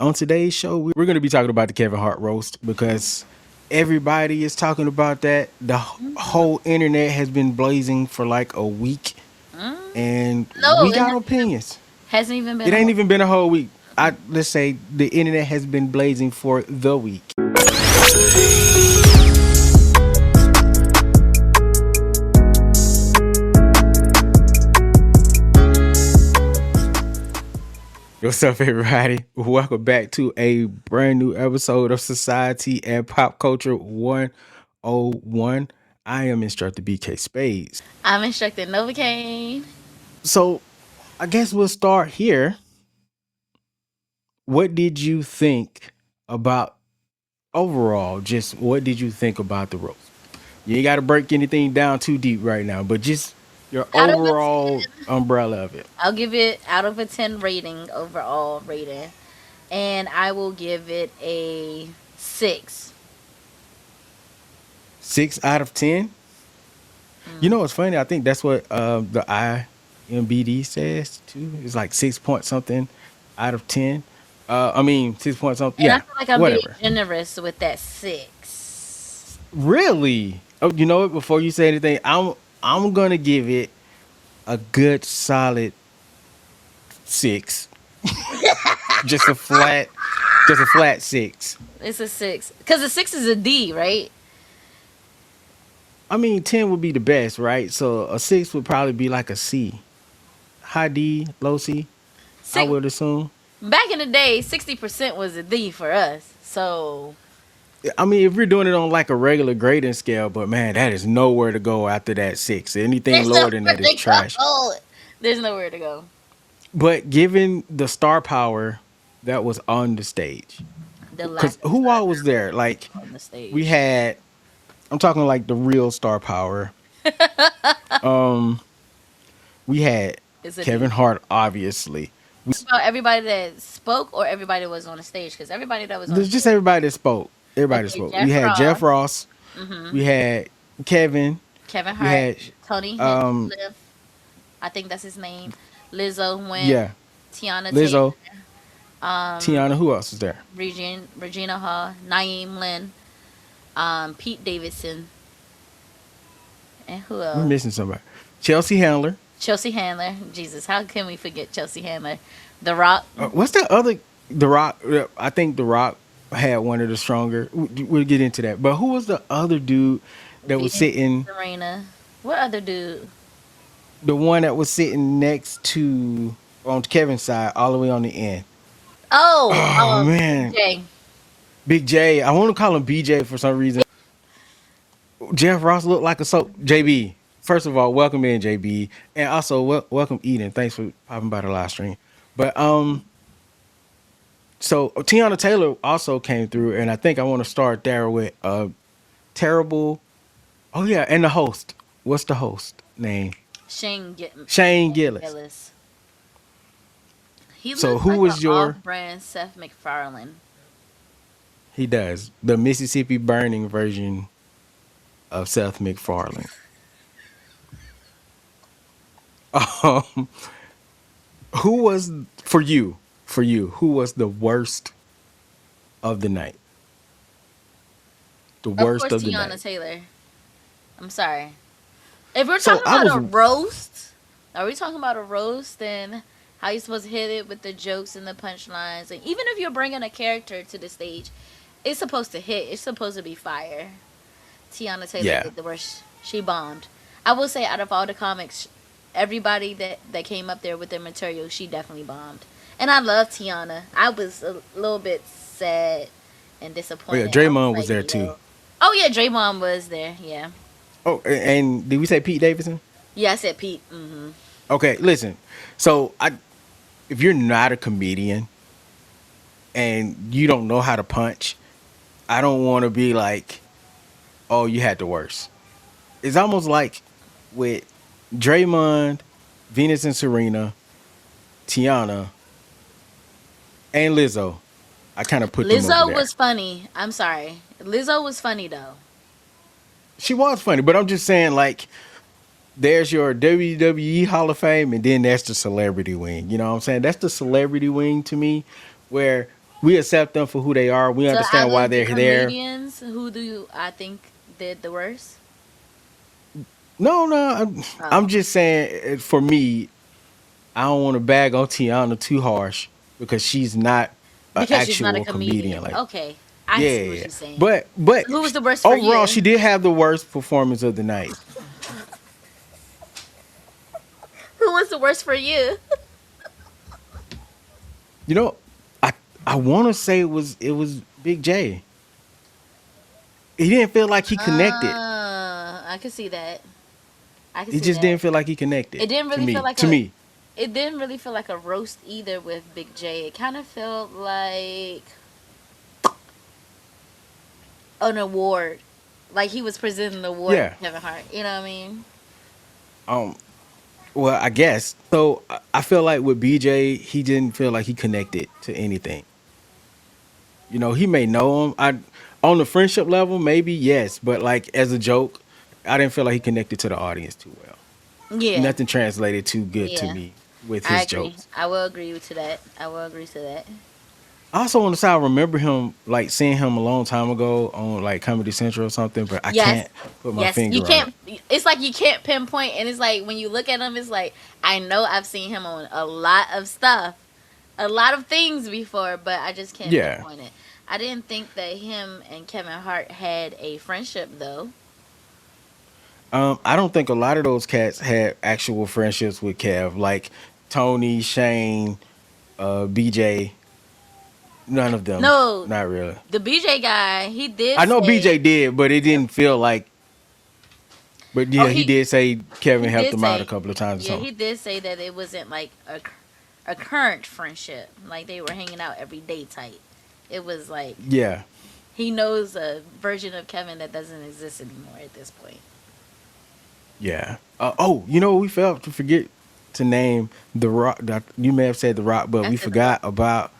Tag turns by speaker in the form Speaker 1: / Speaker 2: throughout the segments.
Speaker 1: On today's show, we're going to be talking about the Kevin Hart roast because everybody is talking about that. The
Speaker 2: Mhm.
Speaker 1: whole internet has been blazing for like a week,
Speaker 2: Mm.
Speaker 1: and
Speaker 2: No,
Speaker 1: we
Speaker 2: it
Speaker 1: got opinions.
Speaker 2: hasn't even been
Speaker 1: It
Speaker 2: a
Speaker 1: ain't
Speaker 2: whole.
Speaker 1: even been a whole week. Let's say the internet has been blazing for the week. What's up, everybody? Welcome back to a brand new episode of Society and Pop Culture 101. I am Instructor BK Spades.
Speaker 2: I'm instructing Novacaine.
Speaker 1: So I guess we'll start here. What did you think about overall? Just what did you think about the roast? You ain't got to break anything down too deep right now, but just your
Speaker 2: Out of a
Speaker 1: overall
Speaker 2: 10,
Speaker 1: umbrella of it.
Speaker 2: I'll give it out of a 10 rating, overall rating. And I will give it a 6.
Speaker 1: 6 out of 10. You
Speaker 2: Mm.
Speaker 1: know what's funny? I think that's what the IMBD says too. It's like 6 point something out of 10. I mean 6 point something.
Speaker 2: And I
Speaker 1: Yeah,
Speaker 2: feel like I'm being
Speaker 1: whatever.
Speaker 2: generous with that 6.
Speaker 1: Really? Oh, you know what? Before you say anything, I'm gonna give it a good solid 6. just a flat, just a flat 6.
Speaker 2: It's a 6. Because a 6 is a D, right?
Speaker 1: I mean, 10 would be the best, right? So a 6 would probably be like a C, high D, low C. I
Speaker 2: Six,
Speaker 1: would assume.
Speaker 2: back in the day, 60% was a D for us. So
Speaker 1: I mean, if you're doing it on like a regular grading scale, but man, that is nowhere to go after that 6. Anything
Speaker 2: there's
Speaker 1: lower than
Speaker 2: nowhere
Speaker 1: that is
Speaker 2: to
Speaker 1: trash.
Speaker 2: go. There's nowhere to go.
Speaker 1: But given the star power that was on the stage,
Speaker 2: The
Speaker 1: because
Speaker 2: lack of
Speaker 1: who
Speaker 2: star
Speaker 1: all was there? Like
Speaker 2: power on the
Speaker 1: we
Speaker 2: stage.
Speaker 1: had, I'm talking like the real star power. Um, we had
Speaker 2: It's a D.
Speaker 1: Kevin Hart, obviously.
Speaker 2: About everybody that spoke or everybody that was on the stage? Because everybody that was on the
Speaker 1: There's just
Speaker 2: stage.
Speaker 1: everybody that spoke. Everybody that
Speaker 2: Okay,
Speaker 1: spoke. We
Speaker 2: Jeff
Speaker 1: had Jeff
Speaker 2: Ross,
Speaker 1: Ross.
Speaker 2: hmm
Speaker 1: We had Kevin.
Speaker 2: Kevin
Speaker 1: We
Speaker 2: Hart,
Speaker 1: had
Speaker 2: Tony
Speaker 1: um
Speaker 2: Hinchcliffe, I think that's his name. Lizzo went,
Speaker 1: yeah,
Speaker 2: Tiana Taylor,
Speaker 1: Lizzo,
Speaker 2: um,
Speaker 1: Tiana. Who else was there?
Speaker 2: Regina Hall, Naeem Lynn, Pete Davidson, and who
Speaker 1: We're
Speaker 2: else?
Speaker 1: missing somebody. Chelsea Handler.
Speaker 2: Chelsea Handler. Jesus, how can we forget Chelsea Handler? The Rock,
Speaker 1: What's the other? The Rock. I think The Rock had one of the stronger. We'll get into that. But who was the other dude that was
Speaker 2: Venus,
Speaker 1: sitting?
Speaker 2: Serena. What other dude?
Speaker 1: The one that was sitting next to on Kevin's side, all the way on the end.
Speaker 2: Oh,
Speaker 1: Oh
Speaker 2: Big
Speaker 1: man,
Speaker 2: J.
Speaker 1: Big J. I want to call him BJ for some reason. Jeff Ross looked like a soap. JB. First of all, welcome in, JB, and also welcome Eden. Thanks for popping by the live stream. But so Tiana Taylor also came through, and I think I want to start there with terrible. Oh yeah, and the host. What's the host name?
Speaker 2: Shane
Speaker 1: Shane Gillis.
Speaker 2: Gillis. He
Speaker 1: So
Speaker 2: looks
Speaker 1: who
Speaker 2: like an
Speaker 1: was your?
Speaker 2: off-brand Seth MacFarlane.
Speaker 1: He does the Mississippi Burning version of Seth MacFarlane. Um, who was for you? For you, who was the worst of the night? The
Speaker 2: Of
Speaker 1: worst
Speaker 2: course,
Speaker 1: of the
Speaker 2: Tiana
Speaker 1: night.
Speaker 2: Taylor. I'm sorry. If we're
Speaker 1: So
Speaker 2: talking
Speaker 1: I
Speaker 2: about
Speaker 1: was
Speaker 2: a roast, are we talking about a roast? Then how you supposed to hit it with the jokes and the punchlines? And even if you're bringing a character to the stage, it's supposed to hit. It's supposed to be fire. Tiana Taylor
Speaker 1: yeah.
Speaker 2: did the worst. She bombed. I will say, out of all the comics, everybody that came up there with their material, she definitely bombed. And I love Tiana. I was a little bit sad and
Speaker 1: Oh yeah,
Speaker 2: disappointed. I was
Speaker 1: Draymond was
Speaker 2: like,
Speaker 1: there too.
Speaker 2: yo. Oh yeah, Draymond was there. Yeah.
Speaker 1: Oh, and did we say Pete Davidson?
Speaker 2: Yeah, I said Pete. Hmm.
Speaker 1: Okay, listen. So if you're not a comedian and you don't know how to punch, I don't want to be like, oh, you had the worst. It's almost like with Draymond, Venus and Serena, Tiana, and Lizzo. I kind of put them over
Speaker 2: Lizzo
Speaker 1: there.
Speaker 2: was funny. I'm sorry. Lizzo was funny though.
Speaker 1: She was funny, but I'm just saying, like, there's your WWE Hall of Fame, and then that's the celebrity wing. You know what I'm saying? That's the celebrity wing to me, where We accept them for who they are. We
Speaker 2: So
Speaker 1: understand
Speaker 2: out
Speaker 1: why
Speaker 2: of the
Speaker 1: they're there.
Speaker 2: comedians, who do you I think did the worst?
Speaker 1: No, no, I'm
Speaker 2: Oh,
Speaker 1: just saying. For me, I don't want to bag on Tiana too harsh because she's not an
Speaker 2: because she's not a
Speaker 1: actual comedian.
Speaker 2: comedian.
Speaker 1: Like,
Speaker 2: Okay, I
Speaker 1: yeah,
Speaker 2: see
Speaker 1: yeah,
Speaker 2: what
Speaker 1: yeah.
Speaker 2: you're saying.
Speaker 1: But
Speaker 2: Who was the worst for
Speaker 1: overall,
Speaker 2: you?
Speaker 1: she did have the worst performance of the night.
Speaker 2: Who was the worst for you?
Speaker 1: You know, I I want to say it was Big J. He didn't feel like he connected.
Speaker 2: I can see that. I can
Speaker 1: It
Speaker 2: see
Speaker 1: just
Speaker 2: that.
Speaker 1: didn't feel like he connected
Speaker 2: It didn't
Speaker 1: to
Speaker 2: really feel
Speaker 1: me.
Speaker 2: like
Speaker 1: To
Speaker 2: a.
Speaker 1: me,
Speaker 2: It didn't really feel like a roast either with Big J. It kind of felt like an award, like he was presenting an award
Speaker 1: yeah.
Speaker 2: to Kevin Hart. You know what I mean?
Speaker 1: Um. Well, I guess so. I feel like with BJ, he didn't feel like he connected to anything. He may know him. I On the friendship level, maybe yes, but like as a joke, I didn't feel like he connected to the audience too well.
Speaker 2: Yeah,
Speaker 1: Nothing translated too good to
Speaker 2: yeah.
Speaker 1: me with
Speaker 2: I
Speaker 1: his
Speaker 2: agree.
Speaker 1: jokes.
Speaker 2: I will agree to that. I will agree to that.
Speaker 1: I also on the side, I remember him like seeing him a long time ago on like Comedy Central or something, but I
Speaker 2: Yes,
Speaker 1: can't put my
Speaker 2: yes. You
Speaker 1: finger on it.
Speaker 2: can't. It's like you can't pinpoint, and it's like when you look at him, it's like I know I've seen him on a lot of stuff, a lot of things before, but I just can't
Speaker 1: Yeah.
Speaker 2: pinpoint it. I didn't think that him and Kevin Hart had a friendship though.
Speaker 1: I don't think a lot of those cats had actual friendships with Kev, like Tony, Shane, BJ. None of them.
Speaker 2: No,
Speaker 1: Not really.
Speaker 2: the BJ guy, he did
Speaker 1: I know
Speaker 2: say,
Speaker 1: BJ did, but it didn't feel like. But
Speaker 2: oh,
Speaker 1: yeah, he did say
Speaker 2: he
Speaker 1: Kevin helped
Speaker 2: did
Speaker 1: him out a
Speaker 2: say,
Speaker 1: couple of times or
Speaker 2: yeah,
Speaker 1: something.
Speaker 2: he did say that it wasn't like a current friendship, like they were hanging out every day type. It was like
Speaker 1: Yeah,
Speaker 2: he knows a version of Kevin that doesn't exist anymore at this point.
Speaker 1: yeah. Oh, we failed to forget to name the Rock. You may have said the Rock, but
Speaker 2: I
Speaker 1: we
Speaker 2: said the Rock.
Speaker 1: forgot about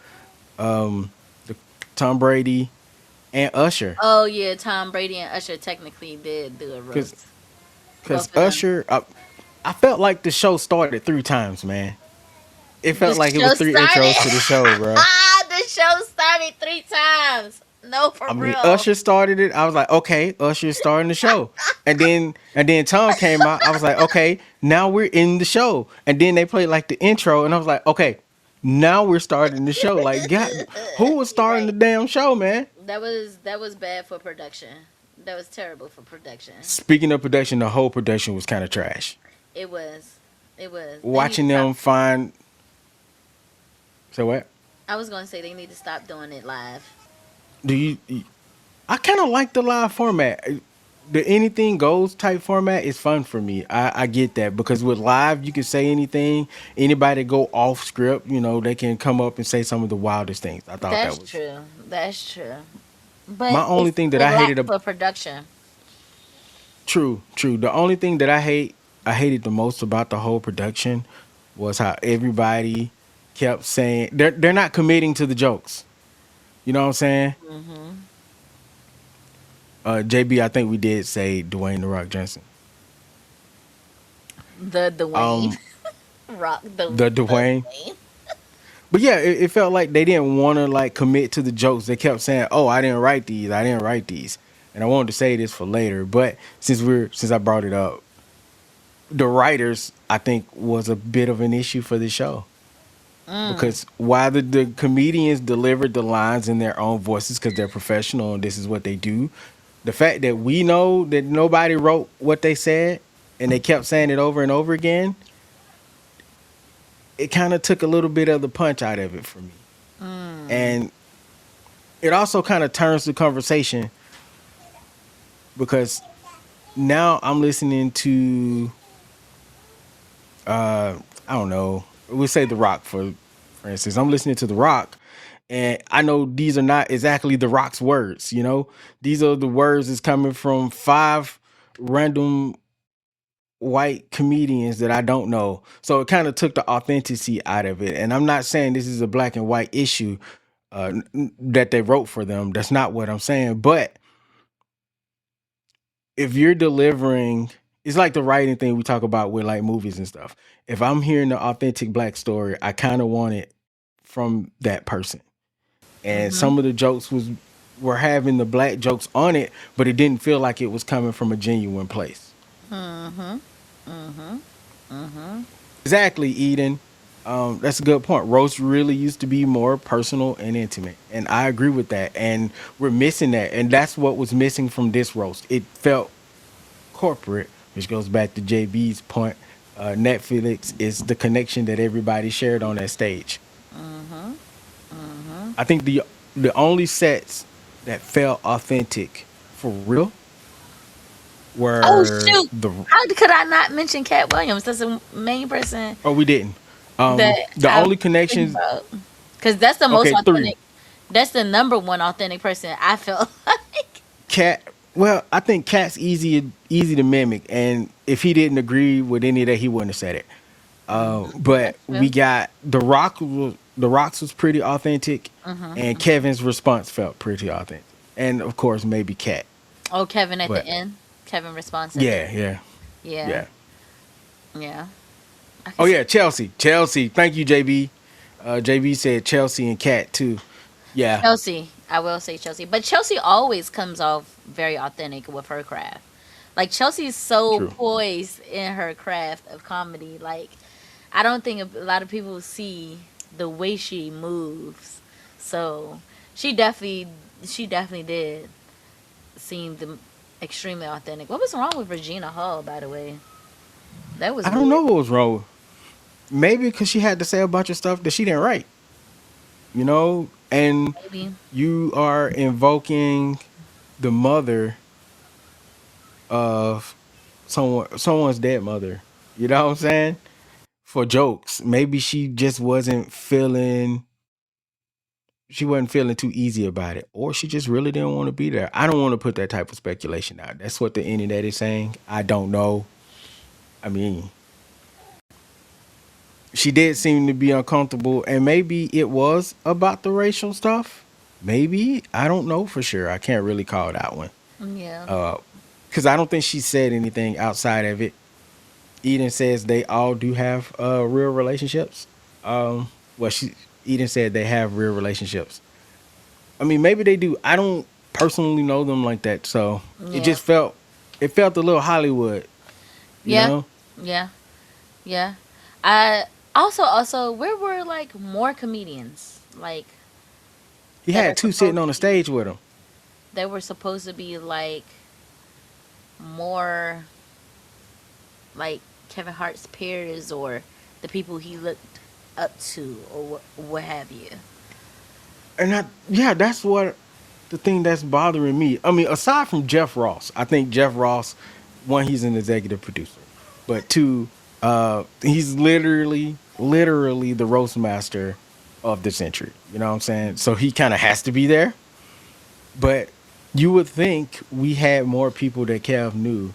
Speaker 1: the Tom Brady and Usher,
Speaker 2: Oh yeah, Tom Brady and Usher technically did do a
Speaker 1: because
Speaker 2: roast.
Speaker 1: because
Speaker 2: Both of them.
Speaker 1: Usher. I felt like the show started three times, man. It
Speaker 2: The
Speaker 1: felt like it was
Speaker 2: show
Speaker 1: three
Speaker 2: started.
Speaker 1: intros to the show, bro.
Speaker 2: The show started 3 times. No, for
Speaker 1: I mean,
Speaker 2: real.
Speaker 1: Usher started it. I was like, okay, Usher's starting the show. And then Tom came out. I was like, okay, now we're in the show. And then they played like the intro, and I was like, okay, now we're starting the show. Like, God, who was
Speaker 2: You're
Speaker 1: starting the
Speaker 2: right.
Speaker 1: damn show, man?
Speaker 2: That was bad for production. That was terrible for production.
Speaker 1: Speaking of production, the whole production was kind of trash.
Speaker 2: It was. It was. They need to
Speaker 1: Watching
Speaker 2: stop.
Speaker 1: them find. So what?
Speaker 2: I was gonna say they need to stop doing it live.
Speaker 1: Do I kind of like the live format. The anything goes type format is fun for me. I get that because with live you can say anything. Anybody go off script, they can come up and say some of the wildest things. I thought that
Speaker 2: That's
Speaker 1: was
Speaker 2: true. That's true.
Speaker 1: my
Speaker 2: But
Speaker 1: only thing that
Speaker 2: it
Speaker 1: I hated.
Speaker 2: lacks for production.
Speaker 1: True, true. The only thing that I hated the most about the whole production was how everybody kept saying they're not committing to the jokes. You know what I'm saying?
Speaker 2: Hmm.
Speaker 1: JB, I think we did say Dwayne the Rock Johnson.
Speaker 2: The Dwayne
Speaker 1: Um,
Speaker 2: Rock
Speaker 1: the
Speaker 2: the
Speaker 1: Dwayne.
Speaker 2: Dwayne.
Speaker 1: But yeah, it felt like they didn't want to like commit to the jokes. They kept saying, "Oh, I didn't write these. I didn't write these." And I wanted to say this for later, but since I brought it up, the writers I think was a bit of an issue for the show
Speaker 2: Mm.
Speaker 1: because while the comedians delivered the lines in their own voices because they're professional and this is what they do, the fact that we know that nobody wrote what they said and they kept saying it over and over again, it kind of took a little bit of the punch out of it for me.
Speaker 2: Mm.
Speaker 1: And it also kind of turns the conversation because now I'm listening to I don't know, we'll say The Rock for instance. I'm listening to The Rock and I know these are not exactly The Rock's words. These are the words that's coming from five random white comedians that I don't know. So it kind of took the authenticity out of it. And I'm not saying this is a black and white issue that they wrote for them. That's not what I'm saying. But if you're delivering, it's like the writing thing we talk about with like movies and stuff. If I'm hearing the authentic black story, I kind of want it from that person. and
Speaker 2: Mhm.
Speaker 1: some of the jokes were having the black jokes on it, but it didn't feel like it was coming from a genuine place.
Speaker 2: Mhm. Mhm. Mhm.
Speaker 1: Exactly, Eden. That's a good point. Roast really used to be more personal and intimate, and I agree with that. And we're missing that, and that's what was missing from this roast. It felt corporate, which goes back to JB's point. Netflix is the connection that everybody shared on that stage.
Speaker 2: Mhm. Mhm.
Speaker 1: I think the only sets that felt authentic for real
Speaker 2: Oh
Speaker 1: were
Speaker 2: shoot!
Speaker 1: the.
Speaker 2: How could I not mention Cat Williams? That's the main person
Speaker 1: Oh, we didn't.
Speaker 2: that
Speaker 1: The
Speaker 2: I was
Speaker 1: only
Speaker 2: thinking
Speaker 1: connections.
Speaker 2: about. Because that's the most
Speaker 1: Okay, three.
Speaker 2: authentic. That's the number one authentic person I feel like.
Speaker 1: Cat. Well, I think Cat's easy to mimic, and if he didn't agree with any of that, he wouldn't have said it. But
Speaker 2: That's
Speaker 1: we
Speaker 2: true.
Speaker 1: got the Rocks was pretty authentic, and
Speaker 2: Mhm.
Speaker 1: Kevin's response felt pretty authentic, and of course maybe Cat.
Speaker 2: Oh, Kevin at the
Speaker 1: But
Speaker 2: end. Kevin responds at the
Speaker 1: yeah,
Speaker 2: end.
Speaker 1: yeah,
Speaker 2: Yeah.
Speaker 1: yeah.
Speaker 2: Yeah. I can
Speaker 1: Oh
Speaker 2: see.
Speaker 1: yeah, Chelsea, Chelsea. Thank you, JB. JB said Chelsea and Cat too. Yeah,
Speaker 2: Chelsea, I will say Chelsea, but Chelsea always comes off very authentic with her craft. Like Chelsea's so
Speaker 1: true.
Speaker 2: poised in her craft of comedy. Like I don't think a lot of people see the way she moves. So she definitely did seem extremely authentic. What was wrong with Regina Hall, by the way? That was
Speaker 1: I don't know
Speaker 2: weird.
Speaker 1: what was wrong. Maybe because she had to say a bunch of stuff that she didn't write. And
Speaker 2: Maybe.
Speaker 1: you are invoking the mother of someone's dead mother. You know what I'm saying? For jokes. Maybe she wasn't feeling too easy about it. Or she just really didn't want to be there. I don't want to put that type of speculation out. That's what the internet is saying. I don't know. I mean, she did seem to be uncomfortable, and maybe it was about the racial stuff. Maybe. I don't know for sure. I can't really call that one.
Speaker 2: Yeah.
Speaker 1: Uh because I don't think she said anything outside of it. Eden says they all do have real relationships. Well, she Eden said they have real relationships. I mean, maybe they do. I don't personally know them like that, so
Speaker 2: Yeah.
Speaker 1: it felt a little Hollywood, you
Speaker 2: Yeah.
Speaker 1: know.
Speaker 2: Yeah. Yeah. I also where were like more comedians? Like
Speaker 1: He
Speaker 2: that
Speaker 1: had
Speaker 2: are
Speaker 1: two sitting
Speaker 2: supposed
Speaker 1: on
Speaker 2: to
Speaker 1: the
Speaker 2: be
Speaker 1: stage with him.
Speaker 2: that were supposed to be more like Kevin Hart's peers or the people he looked up to or what have you.
Speaker 1: And yeah, that's what the thing that's bothering me. I mean, aside from Jeff Ross, I think Jeff Ross, one, he's an executive producer, but two, he's literally the roast master of the century. You know what I'm saying? So he kind of has to be there. But you would think we had more people that Kev knew.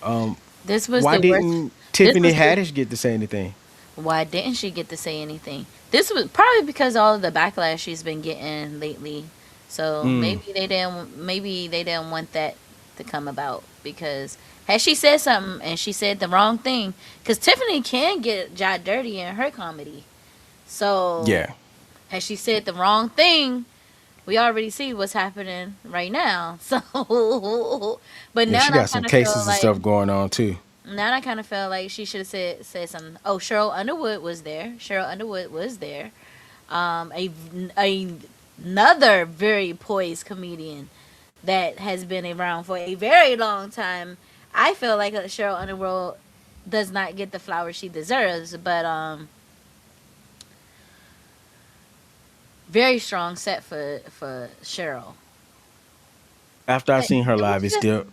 Speaker 1: Um,
Speaker 2: This was
Speaker 1: why
Speaker 2: the worst.
Speaker 1: didn't
Speaker 2: This
Speaker 1: Tiffany
Speaker 2: was the
Speaker 1: Haddish get to say anything?
Speaker 2: Why didn't she get to say anything? This was probably because all of the backlash she's been getting lately. So
Speaker 1: Mm,
Speaker 2: maybe they didn't want that to come about because had she said something and she said the wrong thing, because Tiffany can get jot dirty in her comedy. So
Speaker 1: yeah,
Speaker 2: had she said the wrong thing, we already see what's happening right now. So, but
Speaker 1: yeah,
Speaker 2: now
Speaker 1: she
Speaker 2: I
Speaker 1: got some
Speaker 2: kind of feel
Speaker 1: cases and
Speaker 2: like
Speaker 1: stuff going on too.
Speaker 2: now I kind of felt like she should have said something. Oh, Cheryl Underwood was there. Cheryl Underwood was there. A another very poised comedian that has been around for a very long time. I feel like Cheryl Underwood does not get the flowers she deserves, but very strong set for Cheryl.
Speaker 1: After I
Speaker 2: But
Speaker 1: seen her
Speaker 2: it
Speaker 1: live,
Speaker 2: was
Speaker 1: it
Speaker 2: just
Speaker 1: still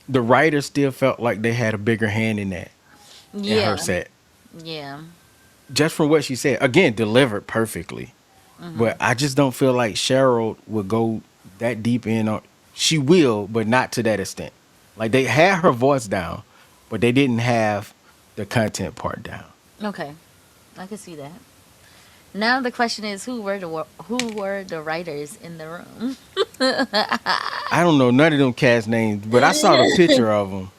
Speaker 1: the writers still felt like they had a bigger hand in that in her
Speaker 2: yeah,
Speaker 1: set.
Speaker 2: yeah.
Speaker 1: Just from what she said, again, delivered perfectly.
Speaker 2: Hmm.
Speaker 1: But I just don't feel like Cheryl would go that deep in on. She will, but not to that extent. Like they had her voice down, but they didn't have the content part down.
Speaker 2: Okay, I can see that. Now the question is, who were the writers in the room?
Speaker 1: I don't know none of them cast names, but I saw the picture of them.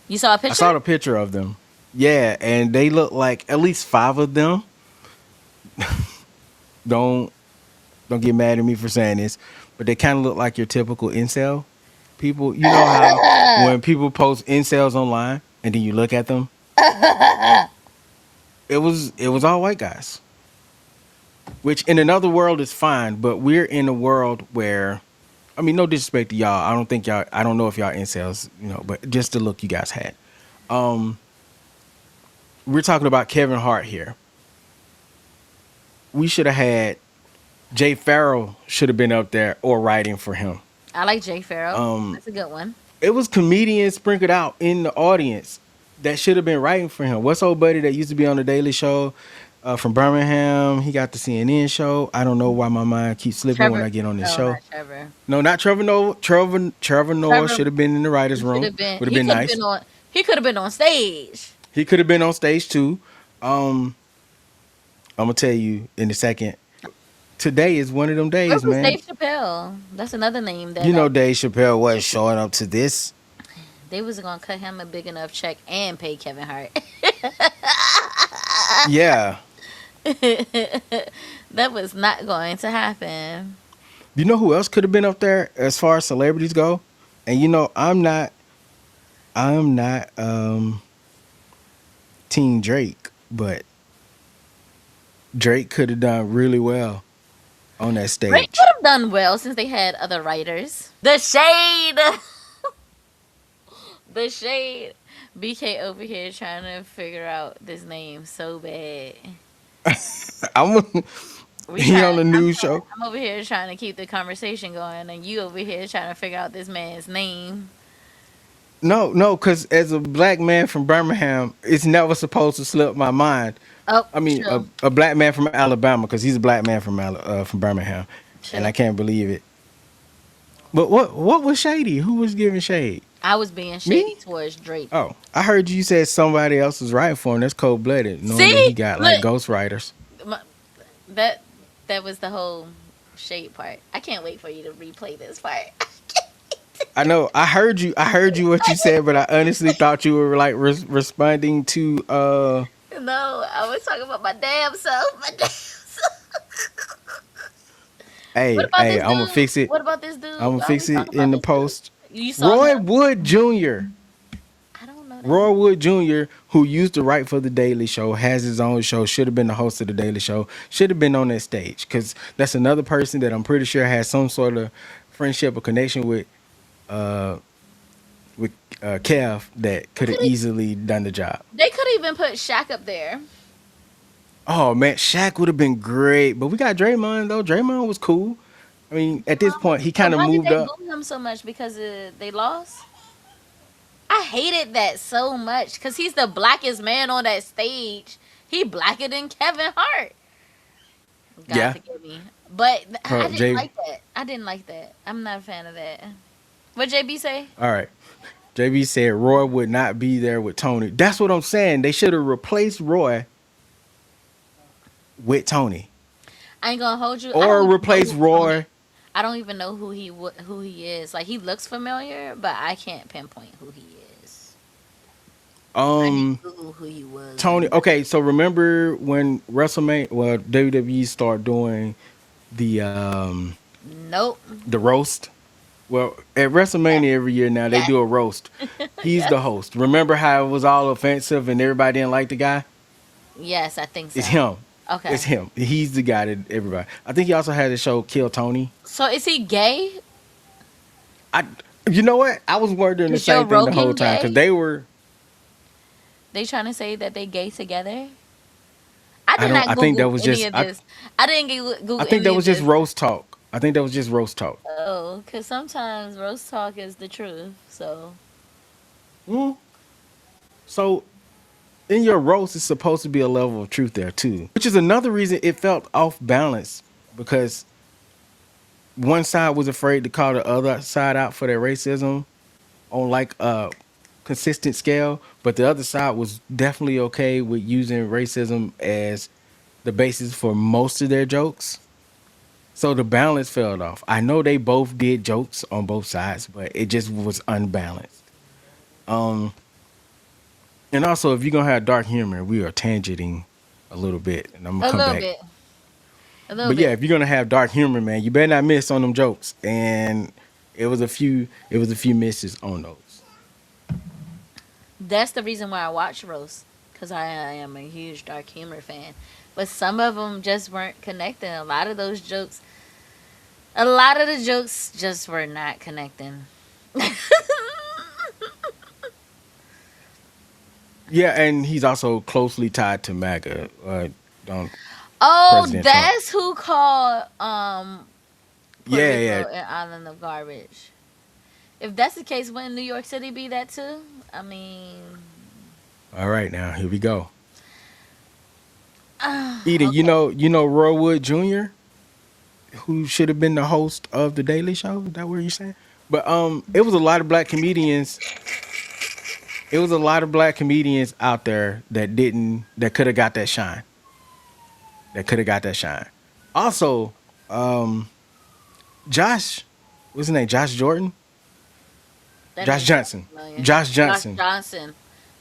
Speaker 2: You saw a
Speaker 1: I
Speaker 2: picture?
Speaker 1: saw the picture of them. Yeah, and they look like at least five of them don't Don't get mad at me for saying this, but they kind of look like your typical incel people. You know how when people post incels online and then you look at them, it was all white guys. Which in another world is fine, but we're in a world where, I mean, no disrespect to y'all. I don't think y'all. I don't know if y'all incels, but just the look you guys had. Um, we're talking about Kevin Hart here. We should have had Jay Farrell should have been up there or writing for him.
Speaker 2: I like Jay Farrell.
Speaker 1: Um,
Speaker 2: That's a good one.
Speaker 1: it was comedians sprinkled out in the audience that should have been writing for him. What's old buddy that used to be on the Daily Show from Birmingham? He got the CNN show. I don't know why my mind keeps slipping when
Speaker 2: Trevor.
Speaker 1: I get on this
Speaker 2: No,
Speaker 1: show.
Speaker 2: not Trevor.
Speaker 1: No, not Trevor Noah. Trevor Noah
Speaker 2: Trevor.
Speaker 1: should have been in the writers'
Speaker 2: He should
Speaker 1: room.
Speaker 2: have been.
Speaker 1: Would have
Speaker 2: He
Speaker 1: been
Speaker 2: could have
Speaker 1: nice.
Speaker 2: been on. He could have been on stage.
Speaker 1: He could have been on stage too. Um, I'm gonna tell you in a second. Today is one of them
Speaker 2: Where
Speaker 1: days,
Speaker 2: was
Speaker 1: man.
Speaker 2: Dave Chappelle? That's another name that
Speaker 1: You know Dave Chappelle wasn't showing up to this.
Speaker 2: they was gonna cut him a big enough check and pay Kevin Hart.
Speaker 1: Yeah.
Speaker 2: That was not going to happen.
Speaker 1: You know who else could have been up there as far as celebrities go? And I'm not Team Drake, but Drake could have done really well on that
Speaker 2: Drake
Speaker 1: stage.
Speaker 2: could have done well since they had other writers. The shade. The shade. BK over here trying to figure out this name so bad.
Speaker 1: I'm
Speaker 2: We
Speaker 1: he
Speaker 2: trying.
Speaker 1: on the news show.
Speaker 2: I'm over here trying to keep the conversation going, and you over here trying to figure out this man's name.
Speaker 1: No, because as a black man from Birmingham, it's never supposed to slip my mind.
Speaker 2: Oh,
Speaker 1: I mean,
Speaker 2: true,
Speaker 1: a black man from Alabama, because he's a black man from Birmingham, and
Speaker 2: true.
Speaker 1: I can't believe it. But what was shady? Who was giving shade?
Speaker 2: I was being shady
Speaker 1: Me?
Speaker 2: towards Drake.
Speaker 1: Oh, I heard you said somebody else was writing for him. That's cold blooded, knowing that
Speaker 2: See,
Speaker 1: he got like
Speaker 2: look,
Speaker 1: ghostwriters.
Speaker 2: my, that that was the whole shade part. I can't wait for you to replay this part.
Speaker 1: I know. I heard you. I heard you what you said, but I honestly thought you were like responding to.
Speaker 2: No, I was talking about my damn self. My damn self. What
Speaker 1: Hey,
Speaker 2: about
Speaker 1: hey,
Speaker 2: this
Speaker 1: I'm gonna
Speaker 2: dude?
Speaker 1: fix it.
Speaker 2: What about this dude?
Speaker 1: I'm gonna
Speaker 2: I
Speaker 1: fix
Speaker 2: always talk
Speaker 1: it in
Speaker 2: about
Speaker 1: the
Speaker 2: this dude.
Speaker 1: post.
Speaker 2: You saw
Speaker 1: Roy
Speaker 2: him?
Speaker 1: Wood Jr.
Speaker 2: I don't know that.
Speaker 1: Roy Wood Jr., who used to write for The Daily Show, has his own show, should have been the host of The Daily Show, should have been on that stage. Because that's another person that I'm pretty sure has some sort of friendship or connection uh, with Kev that could have easily done the job.
Speaker 2: They could even put Shaq up there.
Speaker 1: Oh, man, Shaq would have been great. But we got Draymond, though. Draymond was cool. I mean, at this point, he
Speaker 2: But
Speaker 1: kind of
Speaker 2: why did
Speaker 1: moved
Speaker 2: they
Speaker 1: up.
Speaker 2: boo him so much? Because they lost? I hated that so much because he's the blackest man on that stage. He blacker than Kevin Hart. God
Speaker 1: Yeah.
Speaker 2: forgive me. But I didn't
Speaker 1: Jay.
Speaker 2: like that. I didn't like that. I'm not a fan of that. What JB say?
Speaker 1: All right. JB said Roy would not be there with Tony. That's what I'm saying. They should have replaced Roy with Tony,
Speaker 2: I ain't gonna hold you. I
Speaker 1: or
Speaker 2: don't even know
Speaker 1: replace
Speaker 2: who Tony.
Speaker 1: Roy.
Speaker 2: I don't even know who he is. Like he looks familiar, but I can't pinpoint who he is. I need
Speaker 1: Um,
Speaker 2: to Google who he was.
Speaker 1: Tony. Okay, so remember when WrestleMania? Well, WWE started doing the um
Speaker 2: Nope.
Speaker 1: the roast. Well, at WrestleMania every year now they
Speaker 2: Yes.
Speaker 1: do a roast. He's
Speaker 2: Yes.
Speaker 1: the host. Remember how it was all offensive and everybody didn't like the guy?
Speaker 2: Yes, I think
Speaker 1: It's
Speaker 2: so.
Speaker 1: him.
Speaker 2: Okay.
Speaker 1: It's him. He's the guy that everybody. I think he also had the show Kill Tony.
Speaker 2: So is he gay?
Speaker 1: I. You know what? I was wondering the
Speaker 2: Is Joe
Speaker 1: same thing the whole
Speaker 2: Rogan
Speaker 1: time because
Speaker 2: gay?
Speaker 1: they were.
Speaker 2: They trying to say that they gay together? I
Speaker 1: I
Speaker 2: did
Speaker 1: don't.
Speaker 2: not
Speaker 1: I think that
Speaker 2: Google
Speaker 1: was
Speaker 2: any
Speaker 1: just.
Speaker 2: of this. I didn't Google
Speaker 1: I think
Speaker 2: any
Speaker 1: that
Speaker 2: of
Speaker 1: was just
Speaker 2: this.
Speaker 1: roast talk. I think that was just roast talk.
Speaker 2: Oh, because sometimes roast talk is the truth. So
Speaker 1: Mm. So in your roast, it's supposed to be a level of truth there too, which is another reason it felt off balance because one side was afraid to call the other side out for their racism on like a consistent scale, but the other side was definitely okay with using racism as the basis for most of their jokes. So the balance fell off. I know they both did jokes on both sides, but it just was unbalanced. Um, and also, if you're gonna have dark humor, we are tangenting a little bit, and I'm gonna
Speaker 2: a
Speaker 1: come
Speaker 2: little
Speaker 1: back.
Speaker 2: bit. A little
Speaker 1: But yeah,
Speaker 2: bit.
Speaker 1: if you're gonna have dark humor, man, you better not miss on them jokes. And it was a few misses on those.
Speaker 2: That's the reason why I watch roast, because I am a huge dark humor fan. But some of them just weren't connecting. A lot of the jokes just were not connecting.
Speaker 1: Yeah, and he's also closely tied to MAGA, on
Speaker 2: Oh,
Speaker 1: President Trump.
Speaker 2: that's who called Puerto
Speaker 1: Yeah, yeah.
Speaker 2: Rico an island of garbage. If that's the case, wouldn't New York City be that too? I mean,
Speaker 1: All right, now here we go. Eden, you
Speaker 2: okay.
Speaker 1: know, you know Roy Wood Jr., who should have been the host of the Daily Show. Is that what you're saying? But it was a lot of black comedians. It was a lot of black comedians out there that could have got that shine. That could have got that shine. Also, um, Josh, what's his name? Josh Jordan,
Speaker 2: That
Speaker 1: Josh
Speaker 2: name sounds
Speaker 1: Johnson,
Speaker 2: familiar.
Speaker 1: Josh
Speaker 2: Josh
Speaker 1: Johnson,
Speaker 2: Johnson.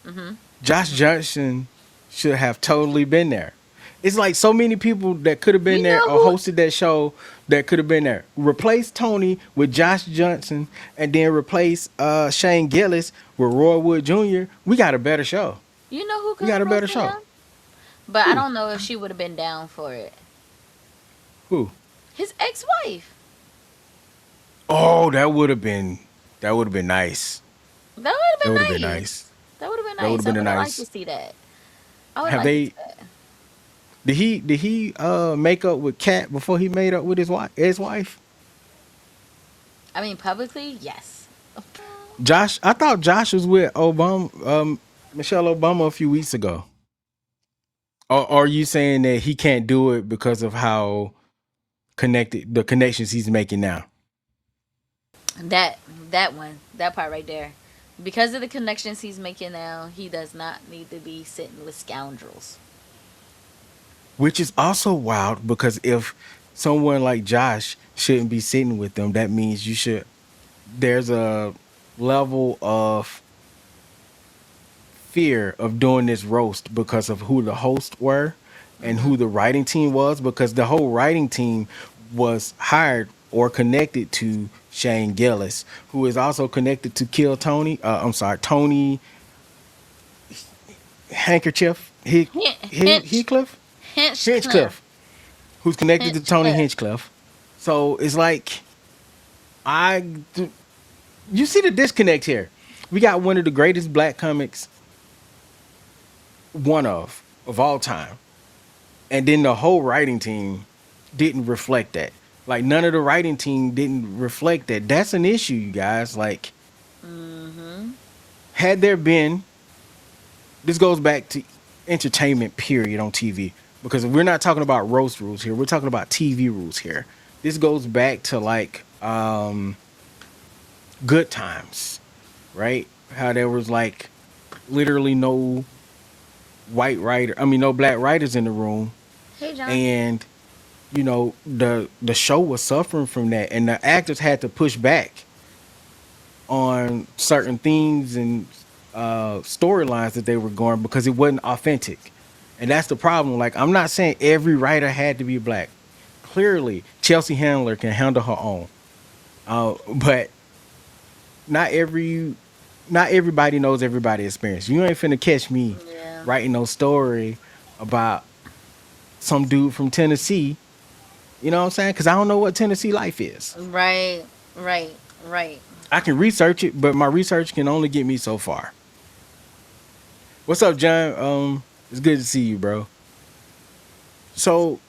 Speaker 2: Mm-hmm.
Speaker 1: Josh Johnson should have totally been there. It's like so many people that could have been
Speaker 2: You
Speaker 1: there
Speaker 2: know
Speaker 1: or
Speaker 2: who?
Speaker 1: hosted that show that could have been there. Replace Tony with Josh Johnson and then replace Shane Gillis with Roy Wood Jr. We got a better show.
Speaker 2: You know who
Speaker 1: We
Speaker 2: could
Speaker 1: got
Speaker 2: have
Speaker 1: a better
Speaker 2: roasted
Speaker 1: show.
Speaker 2: him? But I
Speaker 1: Who?
Speaker 2: don't know if she would have been down for it.
Speaker 1: Who?
Speaker 2: His ex-wife.
Speaker 1: Oh, that would have been nice.
Speaker 2: That would
Speaker 1: That
Speaker 2: have
Speaker 1: would have been
Speaker 2: been nice.
Speaker 1: nice.
Speaker 2: That would have been
Speaker 1: That would
Speaker 2: nice.
Speaker 1: have
Speaker 2: I
Speaker 1: been a
Speaker 2: would have liked to
Speaker 1: nice.
Speaker 2: see that. I would
Speaker 1: Have
Speaker 2: like to
Speaker 1: they?
Speaker 2: see that.
Speaker 1: Did he make up with Kat before he made up with his wife?
Speaker 2: I mean, publicly, yes.
Speaker 1: Josh, I thought Josh was with Obama, Michelle Obama a few weeks ago. Or are you saying that he can't do it because of how connected the connections he's making now?
Speaker 2: That that one, that part right there. Because of the connections he's making now, he does not need to be sitting with scoundrels.
Speaker 1: Which is also wild because if someone like Josh shouldn't be sitting with them, that means you should. There's a level of fear of doing this roast because of who the hosts were and
Speaker 2: Hmm.
Speaker 1: who the writing team was, because the whole writing team was hired or connected to Shane Gillis, who is also connected to Kill Tony. I'm sorry, Tony Handkerchief
Speaker 2: Hinch,
Speaker 1: Heathcliff
Speaker 2: Hinchcliffe,
Speaker 1: Hinchcliffe, who's connected to Tony
Speaker 2: Hinchcliffe.
Speaker 1: Hinchcliffe. So it's like I, you see the disconnect here. We got one of the greatest black comics, one of all time, and then the whole writing team didn't reflect that. Like none of the writing team didn't reflect that. That's an issue, you guys. Like,
Speaker 2: Mm-hmm.
Speaker 1: had there been, this goes back to entertainment period on TV, because we're not talking about roast rules here. We're talking about TV rules here. This goes back to like good times, right? How there was like literally no no black writers in the room,
Speaker 2: Hey, John.
Speaker 1: and the show was suffering from that, and the actors had to push back on certain themes and storylines that they were going because it wasn't authentic, and that's the problem. Like, I'm not saying every writer had to be black. Clearly, Chelsea Handler can handle her own, but not every not everybody knows everybody's experience. You ain't finna catch me
Speaker 2: Yeah.
Speaker 1: writing no story about some dude from Tennessee. You know what I'm saying? Because I don't know what Tennessee life is.
Speaker 2: Right. Right. Right.
Speaker 1: I can research it, but my research can only get me so far. What's up, John? It's good to see you, bro. So,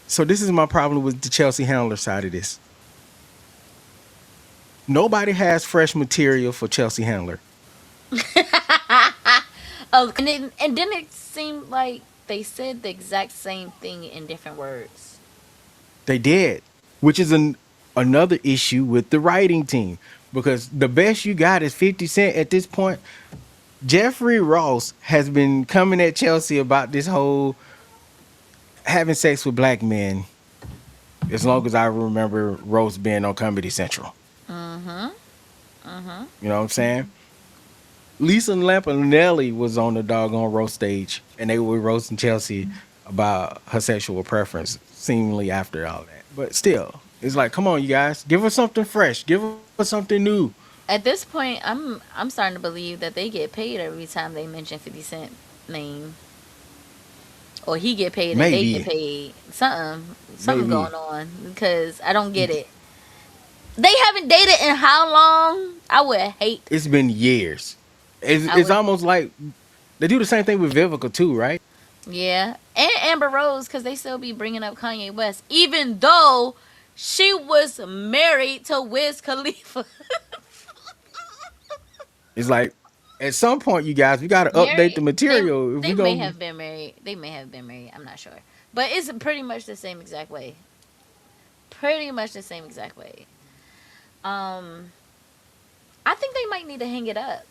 Speaker 1: so this is my problem with the Chelsea Handler side of this. Nobody has fresh material for Chelsea Handler.
Speaker 2: Oh, and then it seemed like they said the exact same thing in different words.
Speaker 1: They did, which is another issue with the writing team, because the best you got is 50 Cent at this point. Jeffrey Ross has been coming at Chelsea about this whole having sex with black men as long as I remember Ross being on Comedy Central.
Speaker 2: Mm-hmm. Mm-hmm.
Speaker 1: You know what I'm saying? Lisa Lampanelli was on the doggone roast stage, and they were roasting Chelsea about her sexual preference seemingly after all that. But still, it's like, come on, you guys, give us something fresh, give us something new.
Speaker 2: At this point, I'm starting to believe that they get paid every time they mention 50 Cent name, or he get paid and they get
Speaker 1: Maybe,
Speaker 2: paid. Something
Speaker 1: maybe
Speaker 2: going on because I don't get it. They haven't dated in how long? I would hate.
Speaker 1: it's been years.
Speaker 2: I
Speaker 1: It's
Speaker 2: would.
Speaker 1: almost like they do the same thing with Vivica too, right?
Speaker 2: Yeah, and Amber Rose because they still be bringing up Kanye West, even though she was married to Wiz Khalifa.
Speaker 1: It's like at some point, you guys, we got to update the
Speaker 2: Married.
Speaker 1: material if
Speaker 2: They
Speaker 1: we
Speaker 2: may
Speaker 1: go.
Speaker 2: have been married. They may have been married. I'm not sure, but it's pretty much the same exact way. Pretty much the same exact way. Um, I think they might need to hang it up.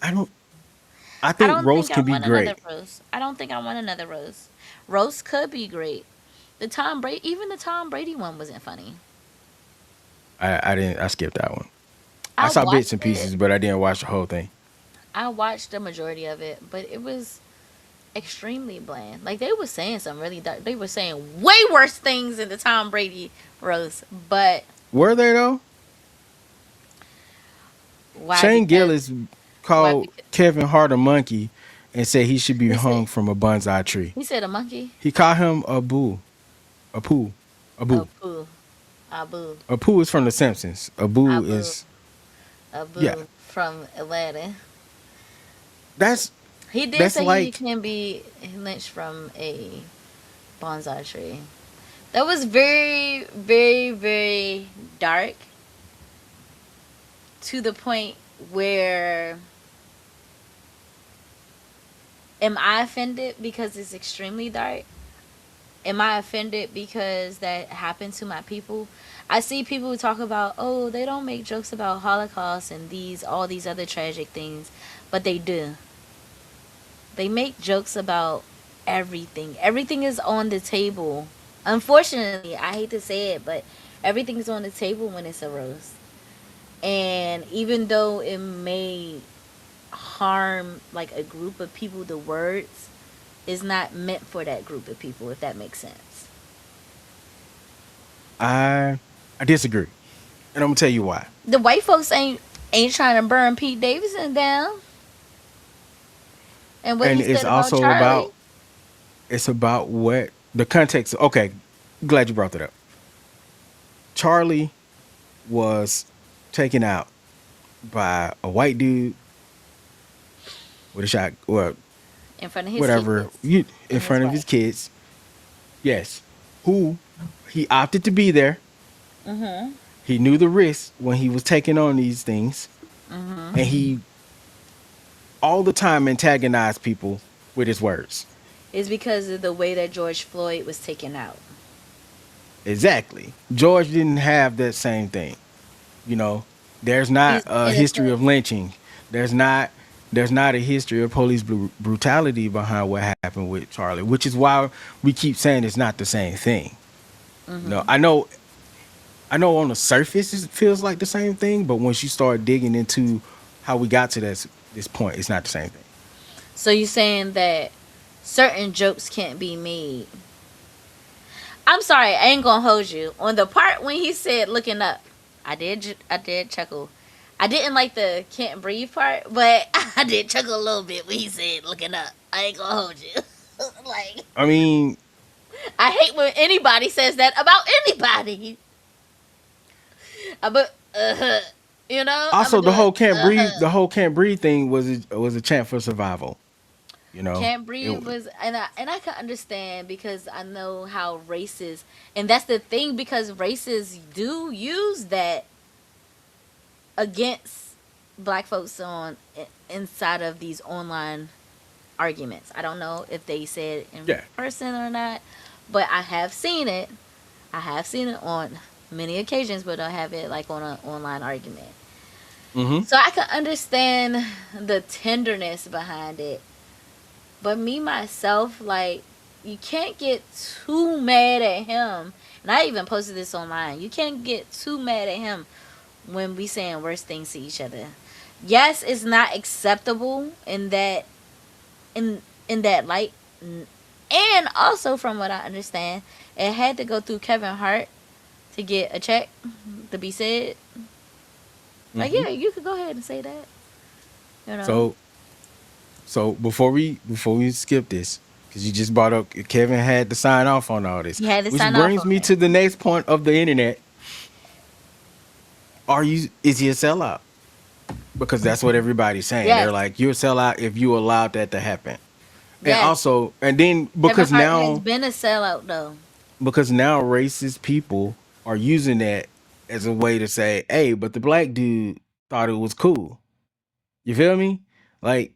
Speaker 1: I don't. I
Speaker 2: I
Speaker 1: think
Speaker 2: don't
Speaker 1: roast
Speaker 2: think I
Speaker 1: can be
Speaker 2: want another
Speaker 1: great.
Speaker 2: roast. I don't think I want another roast. Roast could be great. Even the Tom Brady one wasn't funny.
Speaker 1: I didn't. I skipped that one. I
Speaker 2: I
Speaker 1: saw bits
Speaker 2: watched
Speaker 1: and
Speaker 2: it.
Speaker 1: pieces, but I didn't watch the whole thing.
Speaker 2: I watched the majority of it, but it was extremely bland. Like they were saying some really dark. They were saying way worse things in the Tom Brady roast. But
Speaker 1: Were they though?
Speaker 2: why?
Speaker 1: Shane
Speaker 2: Because
Speaker 1: Gillis
Speaker 2: why?
Speaker 1: called
Speaker 2: Because
Speaker 1: Kevin Hart a monkey and said he should be
Speaker 2: he said
Speaker 1: hung from a bonsai tree.
Speaker 2: he said a monkey.
Speaker 1: He called him a boo, a poo, a
Speaker 2: A
Speaker 1: boo.
Speaker 2: boo, a boo,
Speaker 1: A poo is from The Simpsons. A boo
Speaker 2: a boo,
Speaker 1: is
Speaker 2: a
Speaker 1: yeah.
Speaker 2: boo from Atlanta.
Speaker 1: That's
Speaker 2: He did
Speaker 1: that's
Speaker 2: say he
Speaker 1: like
Speaker 2: can be lynched from a bonsai tree. That was very, very, very dark to the point where am I offended because it's extremely dark? Am I offended because that happened to my people? I see people who talk about, oh, they don't make jokes about Holocaust and all these other tragic things, but they do. They make jokes about everything. Everything is on the table. Unfortunately, I hate to say it, but everything is on the table when it's a roast. And even though it may harm like a group of people, the words is not meant for that group of people, if that makes sense.
Speaker 1: I I disagree, and I'm gonna tell you why.
Speaker 2: The white folks ain't trying to burn Pete Davidson down and what
Speaker 1: And
Speaker 2: he
Speaker 1: it's
Speaker 2: said about
Speaker 1: also
Speaker 2: Charlie.
Speaker 1: about it's about what the context. Okay, glad you brought that up. Charlie was taken out by a white dude with a shot, or
Speaker 2: In front of his
Speaker 1: whatever,
Speaker 2: kids
Speaker 1: you in
Speaker 2: and his
Speaker 1: front of his
Speaker 2: wife.
Speaker 1: kids. Yes, who he opted to be there.
Speaker 2: Mm-hmm.
Speaker 1: He knew the risk when he was taking on these things,
Speaker 2: Mm-hmm.
Speaker 1: and he all the time antagonized people with his words.
Speaker 2: Is because of the way that George Floyd was taken out.
Speaker 1: Exactly. George didn't have that same thing. You know, there's not
Speaker 2: He's
Speaker 1: a history
Speaker 2: innocent.
Speaker 1: of lynching. There's not there's not a history of police brutality behind what happened with Charlie, which is why we keep saying it's not the same thing. No,
Speaker 2: Mm-hmm.
Speaker 1: I know on the surface it feels like the same thing, but once you start digging into how we got to this point, it's not the same thing.
Speaker 2: So you're saying that certain jokes can't be made. I'm sorry, I ain't gonna hold you. On the part when he said looking up, I did chuckle. I didn't like the can't breathe part, but I did chuckle a little bit when he said looking up. I ain't gonna hold you. Like,
Speaker 1: I mean,
Speaker 2: I hate when anybody says that about anybody. But you know, I'm
Speaker 1: also
Speaker 2: gonna do it.
Speaker 1: the whole can't breathe thing was a chant for survival. You know,
Speaker 2: Can't breathe was, and I can understand because I know how racists, and that's the thing because racists do use that against black folks inside of these online arguments. I don't know if they said in
Speaker 1: yeah.
Speaker 2: person or not, but I have seen it. I have seen it on many occasions, but I have it like on an online argument.
Speaker 1: Mm-hmm.
Speaker 2: So I can understand the tenderness behind it. But me myself, like, you can't get too mad at him. And I even posted this online. You can't get too mad at him when we saying worse things to each other. Yes, it's not acceptable in that in in that light. And also, from what I understand, it had to go through Kevin Hart to get a check to be said. Like,
Speaker 1: Hmm.
Speaker 2: yeah, you could go ahead and say that. You know,
Speaker 1: So so before we skip this, because you just brought up Kevin had to sign off on all this,
Speaker 2: he had to
Speaker 1: which
Speaker 2: sign off
Speaker 1: brings
Speaker 2: on
Speaker 1: me
Speaker 2: it.
Speaker 1: to the next point of the internet. Is he a sellout? Because that's what everybody's saying. They're
Speaker 2: Yes,
Speaker 1: like, you're a sellout if you allowed that to happen. And
Speaker 2: yes.
Speaker 1: also, and then
Speaker 2: Kevin Hart has been a sellout though.
Speaker 1: because now racist people are using that as a way to say, hey, but the black dude thought it was cool. You feel me? Like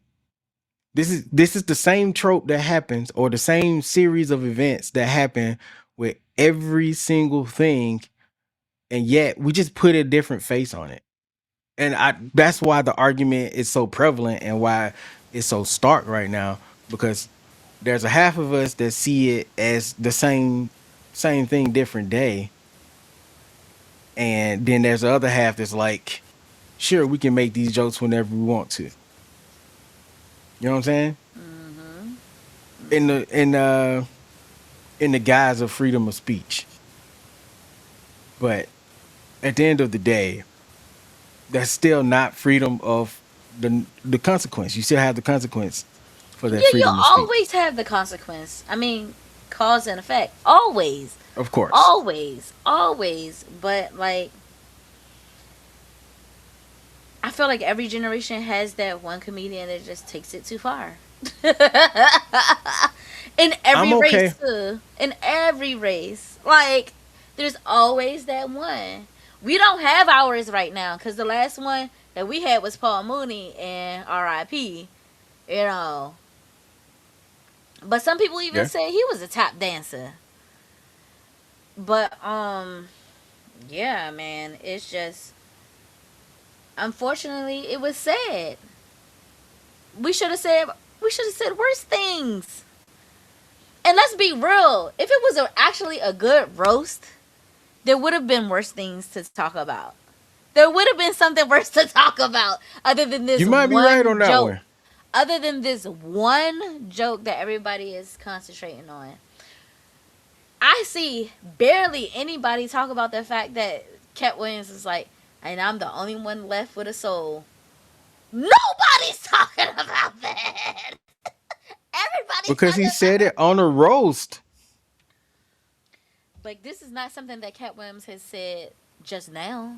Speaker 1: this is the same trope that happens, or the same series of events that happen with every single thing, and yet we just put a different face on it. And I that's why the argument is so prevalent and why it's so stark right now, because there's a half of us that see it as the same thing, different day, and then there's the other half that's like, sure, we can make these jokes whenever we want to. You know what I'm saying?
Speaker 2: Hmm.
Speaker 1: In the in the guise of freedom of speech. But at the end of the day, that's still not freedom of the consequence. You still have the consequence for that
Speaker 2: Yeah, you'll
Speaker 1: freedom of speech.
Speaker 2: always have the consequence. I mean, cause and effect. Always.
Speaker 1: Of course.
Speaker 2: Always. Always. But, like, I feel like every generation has that one comedian that just takes it too far. In
Speaker 1: I'm
Speaker 2: every
Speaker 1: okay.
Speaker 2: race, too. In every race. Like, there's always that one. We don't have ours right now because the last one that we had was Paul Mooney and RIP. You know. But some people even
Speaker 1: Yeah.
Speaker 2: say he was a tap dancer. But yeah, man, it's just unfortunately it was sad. We should have said we should have said worse things. And let's be real, if it was actually a good roast, there would have been worse things to talk about. There would have been something worse to talk about other than this
Speaker 1: You might be right
Speaker 2: one
Speaker 1: on that
Speaker 2: joke.
Speaker 1: one.
Speaker 2: Other than this one joke that everybody is concentrating on. I see barely anybody talk about the fact that Cat Williams is like, and I'm the only one left with a soul. Nobody's talking about that. Everybody's
Speaker 1: Because
Speaker 2: talking
Speaker 1: he
Speaker 2: about
Speaker 1: said
Speaker 2: that.
Speaker 1: it on a roast.
Speaker 2: Like, this is not something that Cat Williams has said just now.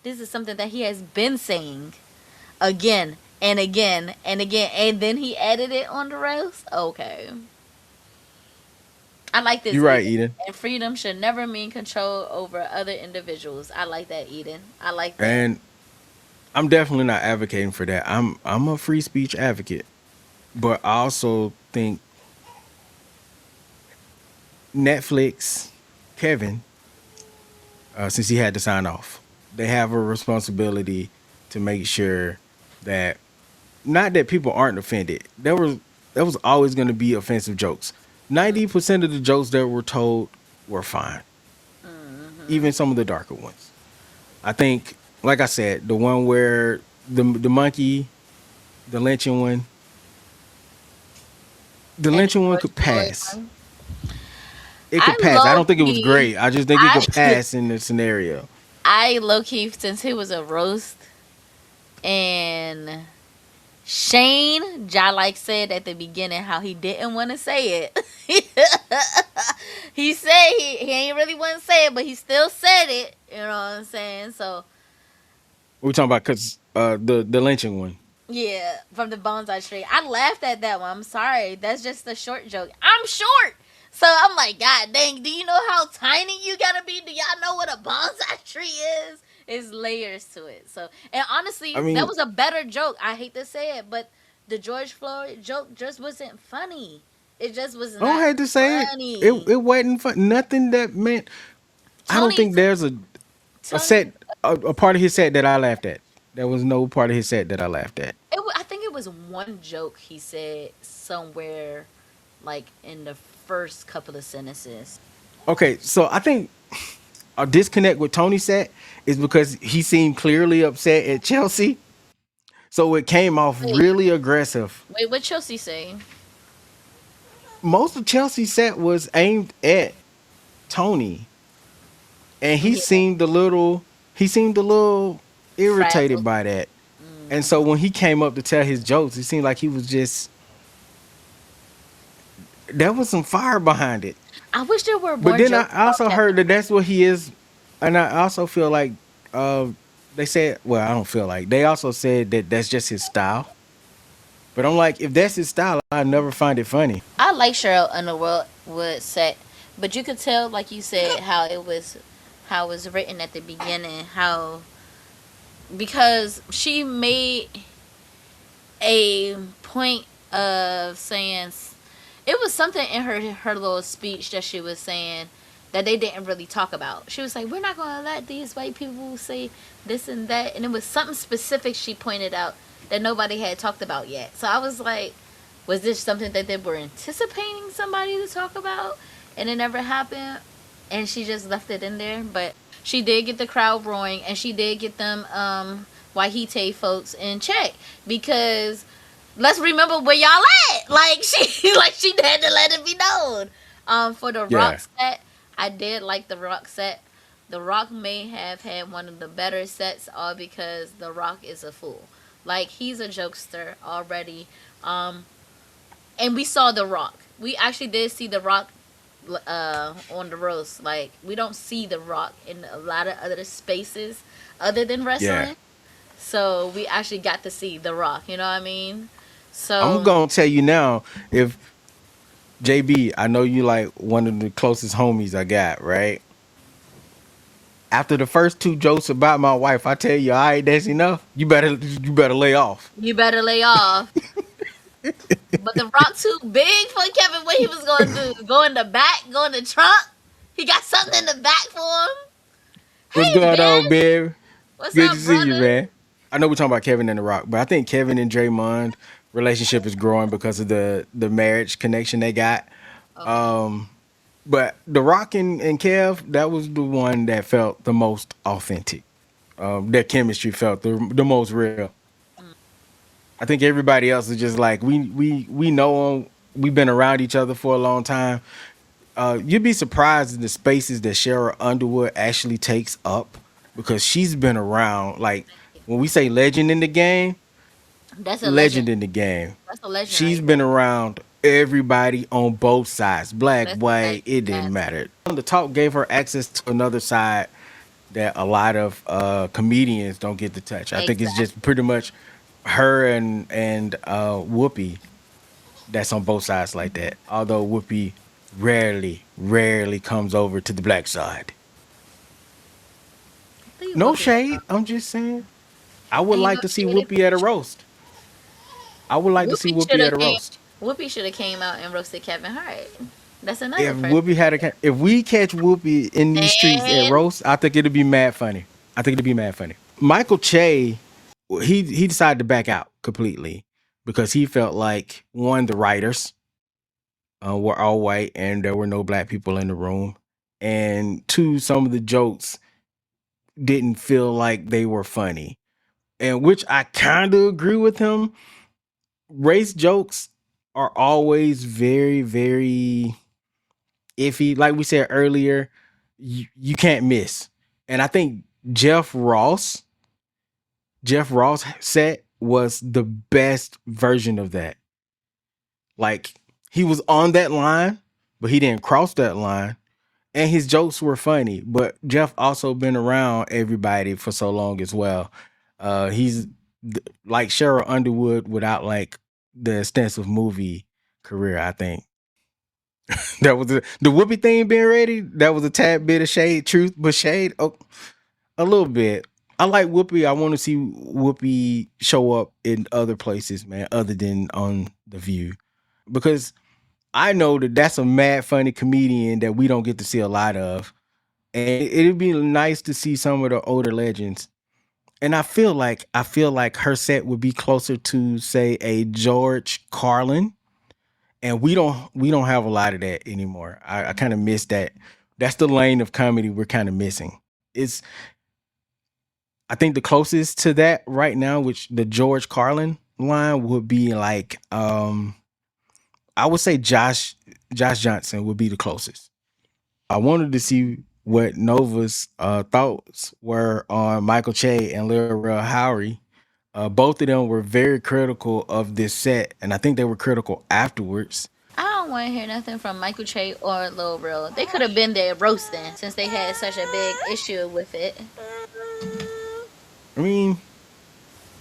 Speaker 2: This is something that he has been saying again and again and again. And then he added it on the roast. Okay. I like this,
Speaker 1: You're right,
Speaker 2: Eden.
Speaker 1: Eden.
Speaker 2: And freedom should never mean control over other individuals. I like that, Eden. I like that.
Speaker 1: And I'm definitely not advocating for that. I'm a free speech advocate. But I also think Netflix, Kevin, since he had to sign off, they have a responsibility to make sure that, not that people aren't offended. There was always going to be offensive jokes. 90% of the jokes that were told were fine,
Speaker 2: Hmm.
Speaker 1: even some of the darker ones. I think, like I said, the one where the monkey, the lynching one, the
Speaker 2: And the
Speaker 1: lynching one
Speaker 2: George
Speaker 1: could
Speaker 2: Floyd
Speaker 1: pass.
Speaker 2: one.
Speaker 1: It
Speaker 2: I
Speaker 1: could pass. I
Speaker 2: low
Speaker 1: don't think it was
Speaker 2: key,
Speaker 1: great. I just think it
Speaker 2: I
Speaker 1: could pass in the scenario.
Speaker 2: I low key, since he was a roast, and Shane, like said at the beginning how he didn't want to say it. He said he ain't really want to say it, but he still said it. You know what I'm saying? So
Speaker 1: We're talking about because the lynching one.
Speaker 2: yeah, from the bonsai tree. I laughed at that one. I'm sorry. That's just a short joke. I'm short. So I'm like, God dang, do you know how tiny you gotta be? Do y'all know what a bonsai tree is? It's layers to it. So, and
Speaker 1: I
Speaker 2: honestly, that
Speaker 1: mean,
Speaker 2: was a better joke. I hate to say it, but the George Floyd joke just wasn't funny. It just was
Speaker 1: I don't
Speaker 2: not
Speaker 1: hate to say it. It
Speaker 2: funny.
Speaker 1: it wasn't fun. Nothing that meant. I don't
Speaker 2: Tony,
Speaker 1: think there's a
Speaker 2: Tony,
Speaker 1: set a part of his set that I laughed at. There was no part of his set that I laughed at.
Speaker 2: I think it was one joke he said somewhere, like in the first couple of sentences.
Speaker 1: Okay, so I think a disconnect with Tony set is because he seemed clearly upset at Chelsea, so it came off
Speaker 2: Wait,
Speaker 1: really aggressive.
Speaker 2: wait, what Chelsea say?
Speaker 1: most of Chelsea's set was aimed at Tony, and
Speaker 2: Yeah,
Speaker 1: he seemed a little irritated
Speaker 2: frazzled.
Speaker 1: by that. And so when he came up to tell his jokes, it seemed like he was just there was some fire behind it.
Speaker 2: I wish there were
Speaker 1: But
Speaker 2: more
Speaker 1: then
Speaker 2: jokes
Speaker 1: I
Speaker 2: about
Speaker 1: also
Speaker 2: Kevin
Speaker 1: heard that
Speaker 2: Hart.
Speaker 1: that's what he is, and I also feel like uh they said, well, I don't feel like they also said that that's just his style. But I'm like, if that's his style, I never find it funny.
Speaker 2: I like Cheryl Underwood would set, but you could tell, like you said, how it was written at the beginning, how because she made a point of saying it was something in her little speech that she was saying that they didn't really talk about. She was like, "We're not going to let these white people say this and that," and it was something specific she pointed out that nobody had talked about yet. So I was like, was this something that they were anticipating somebody to talk about, and it never happened, and she just left it in there? But she did get the crowd roaring, and she did get them Wahite folks in check because let's remember where y'all at. Like she like she had to let it be known. For the rock
Speaker 1: Yeah.
Speaker 2: set, I did like the rock set. The Rock may have had one of the better sets, all because The Rock is a fool. Like he's a jokester already. Um, and we saw The Rock. We actually did see The Rock on the roast. Like we don't see The Rock in a lot of other spaces other than
Speaker 1: Yeah.
Speaker 2: wrestling. So we actually got to see The Rock. You know what I mean?
Speaker 1: I'm
Speaker 2: So
Speaker 1: gonna tell you now, if JB, I know you like one of the closest homies I got, right? After the first two jokes about my wife, I tell you, all right, that's enough. You better lay off.
Speaker 2: you better lay off. But The Rock too big for Kevin. What he was going to do? Go in the back? Go in the trunk? He got something in the back for him.
Speaker 1: What's
Speaker 2: Hey
Speaker 1: going on,
Speaker 2: Ben,
Speaker 1: babe?
Speaker 2: what's
Speaker 1: Good to
Speaker 2: up,
Speaker 1: see you,
Speaker 2: brother?
Speaker 1: man. I know we're talking about Kevin and The Rock, but I think Kevin and Draymond relationship is growing because of the marriage connection they got.
Speaker 2: Okay.
Speaker 1: Um, but The Rock and Kev, that was the one that felt the most authentic. Their chemistry felt the most real. I think everybody else is just like we know them. We've been around each other for a long time. You'd be surprised in the spaces that Cheryl Underwood actually takes up because she's been around. Like when we say legend in the game,
Speaker 2: That's a legend.
Speaker 1: legend in the game.
Speaker 2: That's a legend
Speaker 1: She's
Speaker 2: right
Speaker 1: been
Speaker 2: there.
Speaker 1: around everybody on both sides, black,
Speaker 2: That's a
Speaker 1: white.
Speaker 2: legend.
Speaker 1: It didn't
Speaker 2: Yes.
Speaker 1: matter. The talk gave her access to another side that a lot of comedians don't get to touch. I think it's just
Speaker 2: Exactly.
Speaker 1: pretty much her and Whoopi that's on both sides like that. Although Whoopi rarely comes over to the black side.
Speaker 2: Leave
Speaker 1: No
Speaker 2: Whoopi
Speaker 1: shade.
Speaker 2: alone.
Speaker 1: I'm just saying. I would
Speaker 2: Ain't
Speaker 1: like
Speaker 2: no
Speaker 1: to see
Speaker 2: shade.
Speaker 1: Whoopi at a roast. I would like to see
Speaker 2: Whoopi should
Speaker 1: Whoopi
Speaker 2: have
Speaker 1: at a
Speaker 2: came.
Speaker 1: roast.
Speaker 2: Whoopi should have came out and roasted Kevin Hart. That's another
Speaker 1: If
Speaker 2: person.
Speaker 1: Whoopi had a, if we catch Whoopi in these streets at
Speaker 2: And
Speaker 1: roast, I think it'd be mad funny. I think it'd be mad funny. Michael Che, he decided to back out completely because he felt like one, the writers were all white and there were no black people in the room, and two, some of the jokes didn't feel like they were funny, and which I kind of agree with him. Race jokes are always very iffy. Like we said earlier, you can't miss. And I think Jeff Ross, Jeff Ross set was the best version of that. Like he was on that line, but he didn't cross that line. And his jokes were funny. But Jeff also been around everybody for so long as well. He's like Cheryl Underwood without like the extensive movie career. I think that was the Whoopi thing being ready. That was a tad bit of shade, truth, but shade a little bit. I like Whoopi. I want to see Whoopi show up in other places, man, other than on The View, because I know that that's a mad funny comedian that we don't get to see a lot of, and it'd be nice to see some of the older legends. And I feel like her set would be closer to say a George Carlin, and we don't have a lot of that anymore. I kind of miss that. That's the lane of comedy we're kind of missing. It's I think the closest to that right now, which the George Carlin line would be like I would say Josh Johnson would be the closest. I wanted to see what Nova's thoughts were on Michael Che and Lil Rel Howery. Both of them were very critical of this set, and I think they were critical afterwards.
Speaker 2: I don't want to hear nothing from Michael Che or Lil Real. They could have been there roasting since they had such a big issue with it.
Speaker 1: I mean,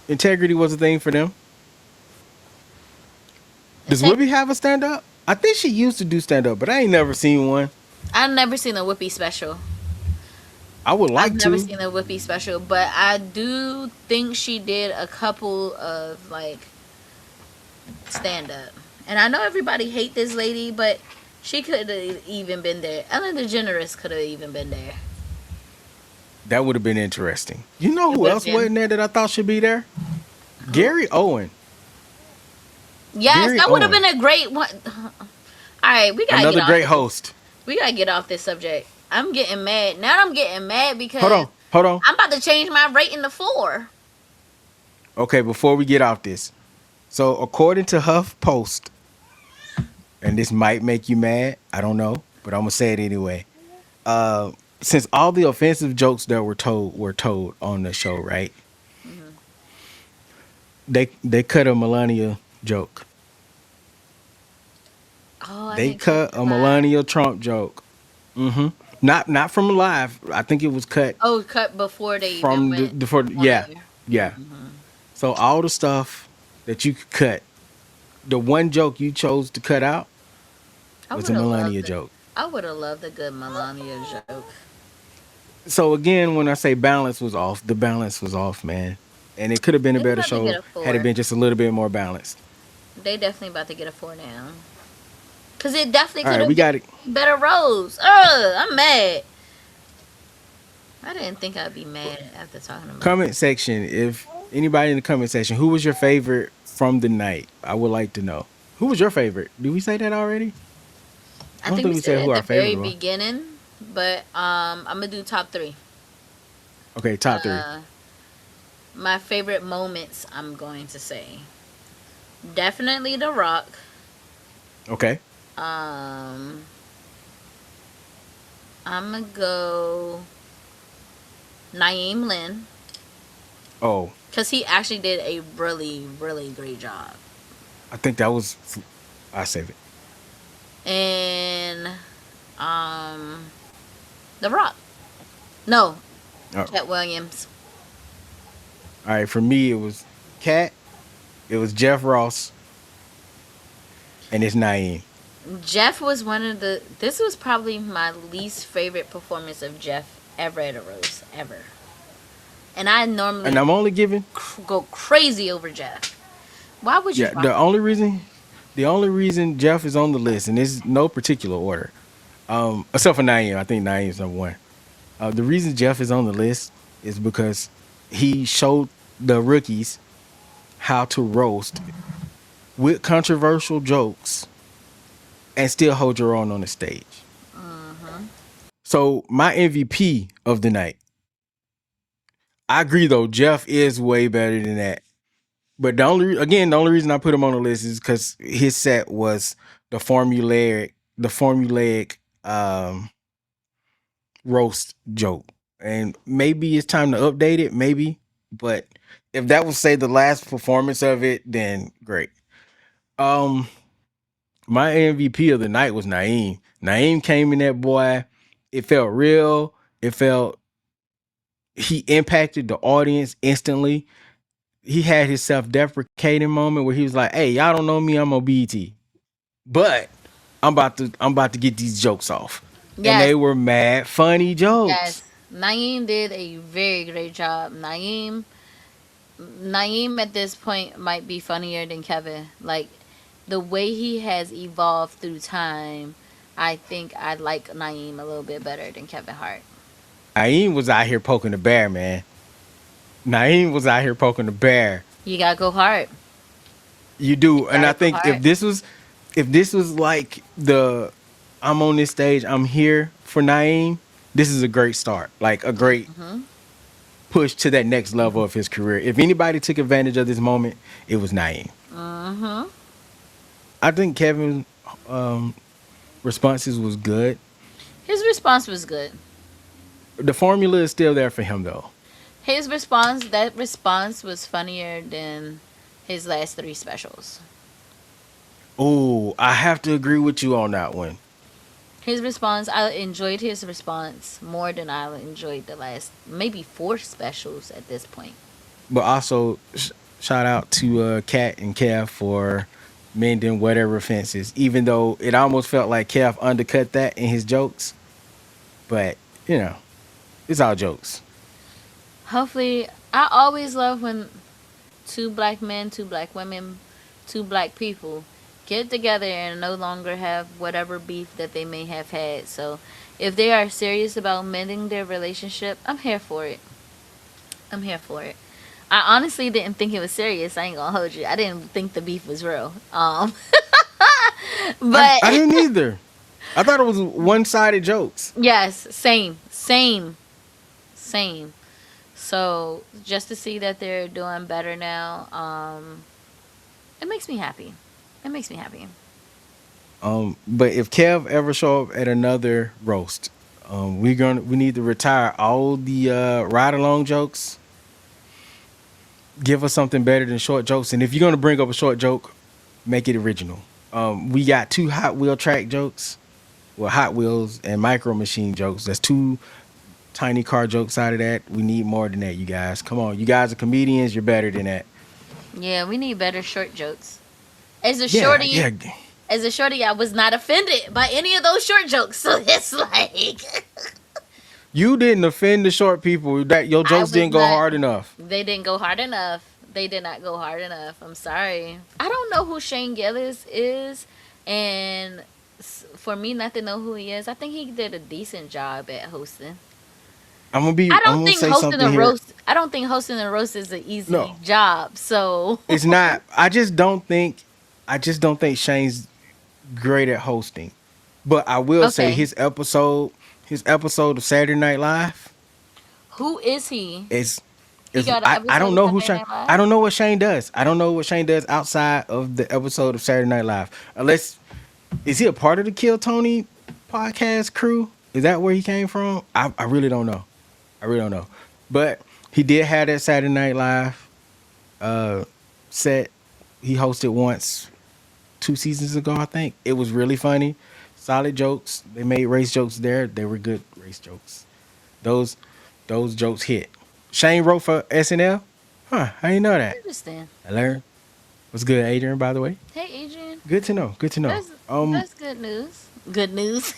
Speaker 1: integrity was a thing for them. Does Whoopi have a stand up? I think she used to do stand up, but I ain't never seen one.
Speaker 2: I've never seen a Whoopi special.
Speaker 1: I would
Speaker 2: I've
Speaker 1: like
Speaker 2: never
Speaker 1: to.
Speaker 2: seen a Whoopi special, but I do think she did a couple of like stand up. And I know everybody hate this lady, but she could have even been there. Ellen DeGeneres could have even been there.
Speaker 1: That would have been interesting. You know
Speaker 2: It
Speaker 1: who
Speaker 2: would have
Speaker 1: else
Speaker 2: been.
Speaker 1: wasn't there that I thought should be there? Gary Owen.
Speaker 2: Yes,
Speaker 1: Gary
Speaker 2: that would have
Speaker 1: Owen.
Speaker 2: been a great one. All right, we gotta get
Speaker 1: Another
Speaker 2: off
Speaker 1: great
Speaker 2: this.
Speaker 1: host.
Speaker 2: We gotta get off this subject. I'm getting mad. Now I'm getting mad because
Speaker 1: Hold on. Hold on.
Speaker 2: I'm about to change my rating to 4.
Speaker 1: Okay, before we get off this. So according to HuffPost, and this might make you mad, I don't know, but I'm gonna say it anyway. Since all the offensive jokes that were told on the show, right?
Speaker 2: Mm-hmm.
Speaker 1: They cut a Melania joke.
Speaker 2: Oh, I
Speaker 1: They
Speaker 2: didn't catch
Speaker 1: cut
Speaker 2: the
Speaker 1: a
Speaker 2: line.
Speaker 1: Melania Trump joke. Hmm. Not from live. I think it was cut
Speaker 2: Oh, cut before they even
Speaker 1: from
Speaker 2: went
Speaker 1: the for
Speaker 2: on
Speaker 1: yeah,
Speaker 2: air.
Speaker 1: yeah. So all the stuff that you could cut, the one joke you chose to cut out
Speaker 2: I
Speaker 1: was
Speaker 2: would
Speaker 1: a
Speaker 2: have
Speaker 1: Melania
Speaker 2: loved it.
Speaker 1: joke.
Speaker 2: I would have loved a good Melania joke.
Speaker 1: So again, when I say balance was off, the balance was off, man. And it could have been a
Speaker 2: They
Speaker 1: better
Speaker 2: about to get
Speaker 1: show
Speaker 2: a
Speaker 1: had it
Speaker 2: 4.
Speaker 1: been just a little bit more balanced.
Speaker 2: They definitely about to get a 4 now. Cause it definitely
Speaker 1: All
Speaker 2: could
Speaker 1: right, we
Speaker 2: have been
Speaker 1: got it.
Speaker 2: better roles. I'm mad. I didn't think I'd be mad after talking about it.
Speaker 1: Comment section. If anybody in the comment section, who was your favorite from the night? I would like to know. Who was your favorite? Did we say that already? I
Speaker 2: I
Speaker 1: don't
Speaker 2: think
Speaker 1: think
Speaker 2: we
Speaker 1: we
Speaker 2: said
Speaker 1: said
Speaker 2: it
Speaker 1: who
Speaker 2: at
Speaker 1: our
Speaker 2: the very
Speaker 1: favorite was.
Speaker 2: beginning, but I'm gonna do top 3.
Speaker 1: Okay, top three.
Speaker 2: My favorite moments, I'm going to say, definitely The Rock.
Speaker 1: Okay.
Speaker 2: Um, I'm gonna go Naeem Lynn
Speaker 1: Oh,
Speaker 2: because he actually did a really, really great job.
Speaker 1: I think that was. I save it.
Speaker 2: And um, The Rock. No,
Speaker 1: Oh.
Speaker 2: Cat Williams.
Speaker 1: All right, for me it was Cat, it was Jeff Ross, and it's Naeem.
Speaker 2: Jeff was one of the. This was probably my least favorite performance of Jeff ever at a roast ever. And I normally
Speaker 1: And I'm only giving.
Speaker 2: go crazy over Jeff. Why would you?
Speaker 1: Yeah, the only reason Jeff is on the list, and there's no particular order, except for Naeem. I think Naeem's number one. The reason Jeff is on the list is because he showed the rookies how to roast with controversial jokes and still hold your own on the stage. So my MVP of the night, I agree though, Jeff is way better than that. But the only reason I put him on the list is because his set was the formulaic roast joke, and maybe it's time to update it, maybe. But if that was say the last performance of it, then great. Um, my MVP of the night was Naeem. Naeem came in that boy. It felt real. It felt he impacted the audience instantly. He had his self-deprecating moment where he was like, "Hey, y'all don't know me. I'm on BT, but I'm about to get these jokes off." And
Speaker 2: Yes,
Speaker 1: they were mad funny
Speaker 2: yes.
Speaker 1: jokes.
Speaker 2: Naeem did a very great job. Naeem at this point might be funnier than Kevin. Like the way he has evolved through time, I think I like Naeem a little bit better than Kevin Hart.
Speaker 1: Naeem was out here poking the bear, man. Naeem was out here poking the bear.
Speaker 2: You gotta go hard.
Speaker 1: You
Speaker 2: You
Speaker 1: do, and I
Speaker 2: gotta go
Speaker 1: think
Speaker 2: hard.
Speaker 1: if this was like the I'm on this stage, I'm here for Naeem. This is a great start, like a great
Speaker 2: Hmm.
Speaker 1: push to that next level of his career. If anybody took advantage of this moment, it was Naeem.
Speaker 2: Hmm.
Speaker 1: I think Kevin um, responses was good.
Speaker 2: His response was good.
Speaker 1: The formula is still there for him though.
Speaker 2: That response was funnier than his last three specials.
Speaker 1: Oh, I have to agree with you on that one.
Speaker 2: His response, I enjoyed his response more than I enjoyed the last maybe four specials at this point.
Speaker 1: But also, shout out to Kat and Kev for mending whatever fences. Even though it almost felt like Kev undercut that in his jokes, but you know, it's all jokes.
Speaker 2: Hopefully, I always love when two black men, two black women, two black people get together and no longer have whatever beef that they may have had. So, if they are serious about mending their relationship, I'm here for it. I'm here for it. I honestly didn't think it was serious. I ain't gonna hold you. I didn't think the beef was real. But
Speaker 1: I didn't either. I thought it was one-sided jokes.
Speaker 2: yes, same. So just to see that they're doing better now, it makes me happy. It makes me happy.
Speaker 1: But if Kev ever show up at another roast, we need to retire all the ride along jokes. Give us something better than short jokes. And if you're gonna bring up a short joke, make it original. We got two Hot Wheel track jokes, well, Hot Wheels and Micro Machine jokes. That's two tiny car jokes out of that. We need more than that, you guys. Come on, you guys are comedians. You're better than that.
Speaker 2: Yeah, we need better short jokes. As a
Speaker 1: Yeah,
Speaker 2: shorty,
Speaker 1: yeah.
Speaker 2: I was not offended by any of those short jokes. So it's like
Speaker 1: You didn't offend the short people. That your
Speaker 2: I
Speaker 1: jokes
Speaker 2: was
Speaker 1: didn't go
Speaker 2: not.
Speaker 1: hard enough.
Speaker 2: They didn't go hard enough. They did not go hard enough. I'm sorry. I don't know who Shane Gillis is, and for me not to know who he is, I think he did a decent job at hosting.
Speaker 1: I'm gonna say something here.
Speaker 2: I don't think hosting a roast is an easy
Speaker 1: No,
Speaker 2: job. So
Speaker 1: it's not. I just don't think Shane's great at hosting. But I will say
Speaker 2: okay,
Speaker 1: his episode of Saturday Night Live
Speaker 2: who is he?
Speaker 1: is
Speaker 2: He
Speaker 1: is
Speaker 2: got an
Speaker 1: I
Speaker 2: episode
Speaker 1: don't
Speaker 2: of
Speaker 1: know who
Speaker 2: Saturday
Speaker 1: Shane.
Speaker 2: Night Live.
Speaker 1: I don't know what Shane does. I don't know what Shane does outside of the episode of Saturday Night Live. Unless is he a part of the Kill Tony podcast crew? Is that where he came from? I really don't know. I really don't know. But he did have that Saturday Night Live set. He hosted once 2 seasons ago, I think. It was really funny. Solid jokes. They made race jokes there. They were good race jokes. Those those jokes hit. Shane wrote for SNL? Huh, I didn't know
Speaker 2: I
Speaker 1: that.
Speaker 2: understand.
Speaker 1: I learned. What's good, Adrian, by the way?
Speaker 2: Hey, Adrian.
Speaker 1: Good to know. Good to know.
Speaker 2: That's good news. Good news.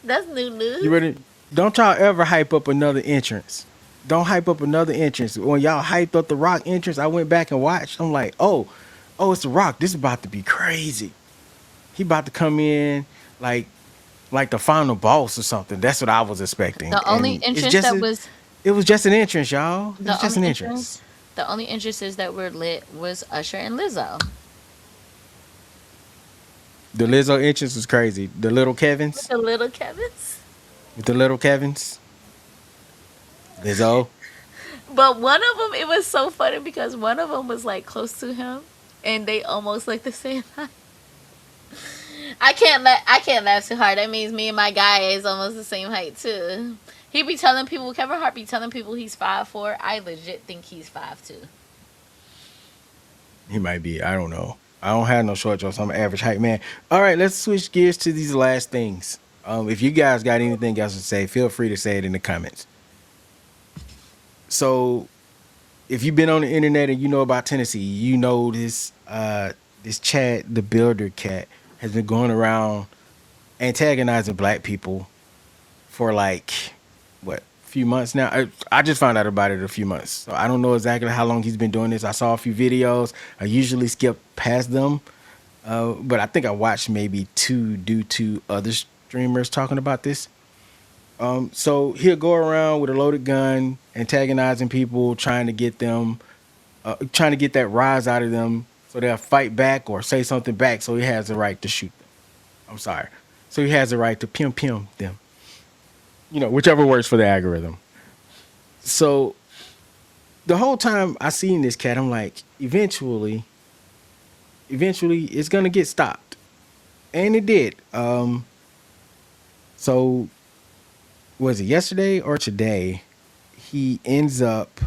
Speaker 2: That's new
Speaker 1: You
Speaker 2: news.
Speaker 1: ready? Don't y'all ever hype up another entrance. Don't hype up another entrance. When y'all hyped up the Rock entrance, I went back and watched. I'm like, oh, it's the Rock. This is about to be crazy. He about to come in like the final boss or something. That's what I was expecting.
Speaker 2: The only
Speaker 1: And
Speaker 2: entrance that was
Speaker 1: it was just an entrance, y'all. It
Speaker 2: the
Speaker 1: was just an
Speaker 2: only
Speaker 1: entrance.
Speaker 2: entrance the only entrances that were lit was Usher and Lizzo.
Speaker 1: The Lizzo entrance was crazy. The little
Speaker 2: With
Speaker 1: Kevins
Speaker 2: the little Kevins.
Speaker 1: with the little Kevins. Lizzo.
Speaker 2: But one of them, it was so funny because one of them was like close to him, and they almost like the same height. I can't laugh too hard. That means me and my guy is almost the same height too. He be telling people Kevin Hart be telling people he's 5'4". I legit think he's 5'2".
Speaker 1: He might be. I don't know. I don't have no short jokes. I'm an average height man. All right, let's switch gears to these last things. If you guys got anything else to say, feel free to say it in the comments. So, if you've been on the internet and you know about Tennessee, you know this Chad the Builder cat has been going around antagonizing black people for like what few months now. I just found out about it a few months, so I don't know exactly how long he's been doing this. I saw a few videos. I usually skip past them, but I think I watched maybe two due to other streamers talking about this. So he'll go around with a loaded gun, antagonizing people, trying to get that rise out of them, so they'll fight back or say something back. So he has the right to shoot them. I'm sorry. So he has the right to pim them. Whichever works for the algorithm. So the whole time I seen this cat, I'm like, eventually, eventually it's gonna get stopped, and it did. So was it yesterday or today? He ends up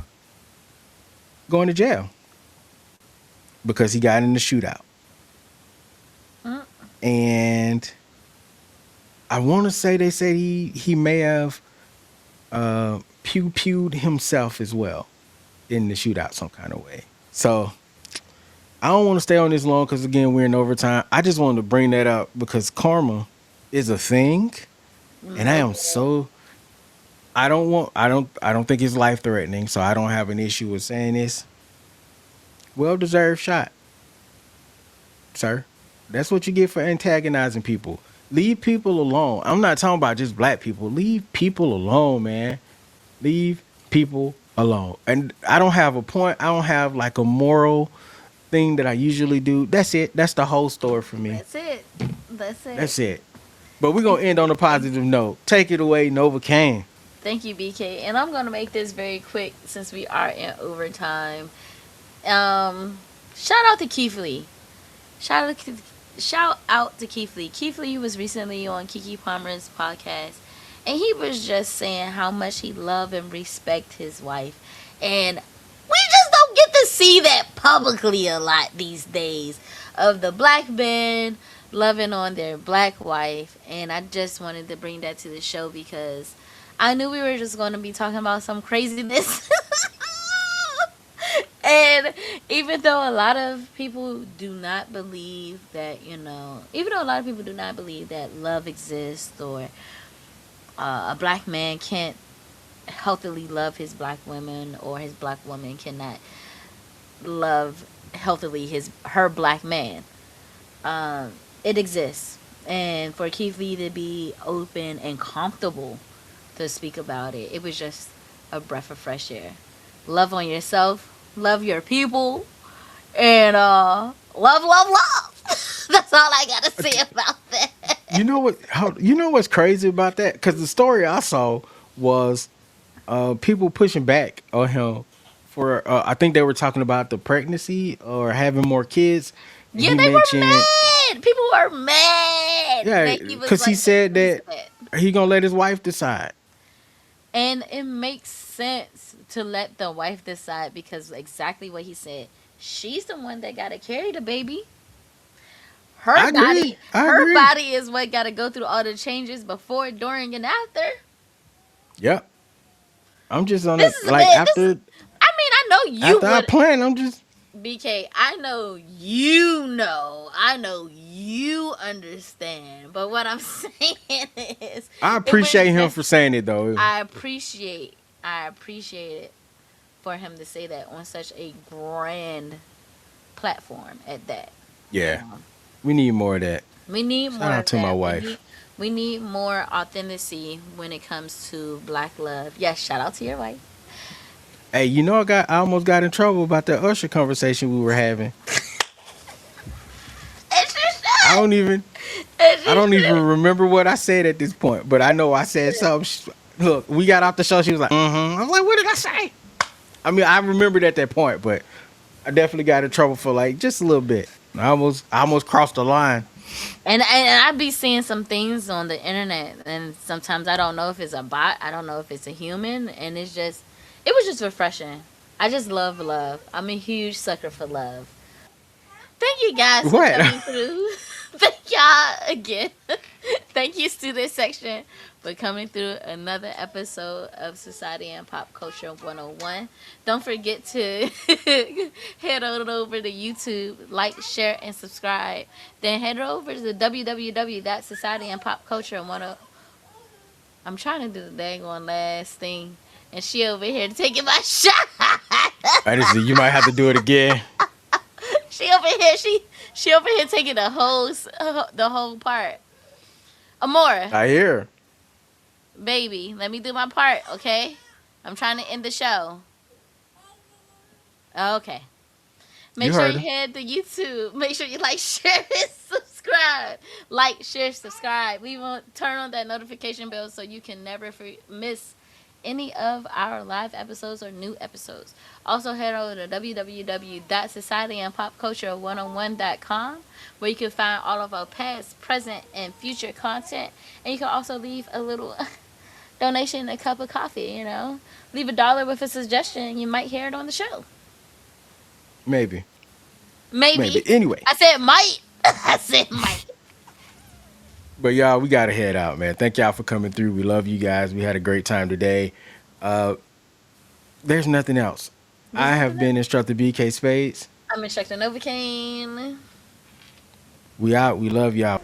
Speaker 1: going to jail because he got in the shootout,
Speaker 2: Mm.
Speaker 1: and I want to say they said he may have pewed himself as well in the shootout some kind of way. So I don't want to stay on this long because again we're in overtime. I just wanted to bring that up because karma is a thing, and I am so I don't think it's life threatening, so I don't have an issue with saying this. Well deserved shot, sir. That's what you get for antagonizing people. Leave people alone. I'm not talking about just black people. Leave people alone, man. Leave people alone. And I don't have a point. I don't have like a moral thing that I usually do. That's it. That's the whole story for me.
Speaker 2: That's it. That's it.
Speaker 1: That's it. But we're gonna end on a positive note. Take it away, Novacaine.
Speaker 2: Thank you, BK. And I'm gonna make this very quick since we are in overtime. Shout out to Keith Lee. Shout out to Keith Lee. Keith Lee was recently on Kiki Palmer's podcast, and he was just saying how much he love and respect his wife, and we just don't get to see that publicly a lot these days of the black men loving on their black wife. And I just wanted to bring that to the show because I knew we were just going to be talking about some craziness. And even though a lot of people do not believe that, even though a lot of people do not believe that love exists, or a black man can't healthily love his black woman, or his black woman cannot love healthily her black man, it exists. And for Keith Lee to be open and comfortable to speak about it, it was just a breath of fresh air. Love on yourself, love your people, and love. That's all I gotta say about that.
Speaker 1: You know what? You know what's crazy about that? Because the story I saw was people pushing back on him for. I think they were talking about the pregnancy or having more kids. And
Speaker 2: Yeah,
Speaker 1: he
Speaker 2: they were
Speaker 1: mentioned,
Speaker 2: mad. People were mad
Speaker 1: yeah,
Speaker 2: that he was
Speaker 1: because he
Speaker 2: like
Speaker 1: said that
Speaker 2: that.
Speaker 1: he gonna let his wife decide.
Speaker 2: And it makes sense to let the wife decide because exactly what he said. She's the one that gotta carry the baby.
Speaker 1: I
Speaker 2: Her
Speaker 1: agree.
Speaker 2: body,
Speaker 1: I
Speaker 2: her
Speaker 1: agree.
Speaker 2: body is what gotta go through all the changes before, during, and after.
Speaker 1: Yep. I'm just on
Speaker 2: This
Speaker 1: it.
Speaker 2: is a
Speaker 1: Like
Speaker 2: bit. I mean, I know you
Speaker 1: after I
Speaker 2: would.
Speaker 1: plan, I'm just.
Speaker 2: BK, I know you know. I know you understand. But what I'm saying is,
Speaker 1: I
Speaker 2: it was
Speaker 1: appreciate him
Speaker 2: just.
Speaker 1: for saying it though.
Speaker 2: I appreciate it for him to say that on such a grand platform at that.
Speaker 1: Yeah, we need more of that.
Speaker 2: We need
Speaker 1: Shout
Speaker 2: more
Speaker 1: out
Speaker 2: of
Speaker 1: to my
Speaker 2: that.
Speaker 1: wife.
Speaker 2: We need more authenticity when it comes to black love. Yes, shout out to your wife.
Speaker 1: Hey, you know I almost got in trouble about that Usher conversation we were having.
Speaker 2: It's your
Speaker 1: I
Speaker 2: shot.
Speaker 1: don't even
Speaker 2: It's
Speaker 1: I
Speaker 2: your
Speaker 1: don't even
Speaker 2: shot.
Speaker 1: remember what I said at this point, but I know I said something. Look, we got off the show. She was like, "Mm-hmm." I was like, "What did I say?" I mean, I remembered at that point, but I definitely got in trouble for like just a little bit. I almost crossed the line.
Speaker 2: And I be seeing some things on the internet, and sometimes I don't know if it's a bot, I don't know if it's a human, and it was just refreshing. I just love love. I'm a huge sucker for love. Thank you guys for
Speaker 1: What?
Speaker 2: coming through. Thank y'all again. Thank you, student section, for coming through another episode of Society and Pop Culture 101. Don't forget to head on over to YouTube, like, share, and subscribe. Then head over to www.societyandpopculture10. I'm trying to do the dang on last thing, and she over here taking my shot.
Speaker 1: I just you might have to do it again.
Speaker 2: She over here, she over here taking the whole part. Amora,
Speaker 1: I hear.
Speaker 2: baby, let me do my part, okay? I'm trying to end the show. Okay. Make
Speaker 1: You
Speaker 2: sure
Speaker 1: heard
Speaker 2: you
Speaker 1: her.
Speaker 2: head to YouTube. Make sure you like, share, and subscribe. Like, share, subscribe. We will turn on that notification bell so you can never miss any of our live episodes or new episodes. Also, head over to www.societyandpopculture101.com where you can find all of our past, present, and future content. And you can also leave a little donation, a cup of coffee, Leave $1 with a suggestion. You might hear it on the show.
Speaker 1: Maybe.
Speaker 2: Maybe.
Speaker 1: Maybe. Anyway.
Speaker 2: I said might. I said might.
Speaker 1: But y'all, we gotta head out, man. Thank y'all for coming through. We love you guys. We had a great time today. There's nothing else. I have been Instructor BK Spades.
Speaker 2: I'm Instructor Novacaine.
Speaker 1: We out. We love y'all.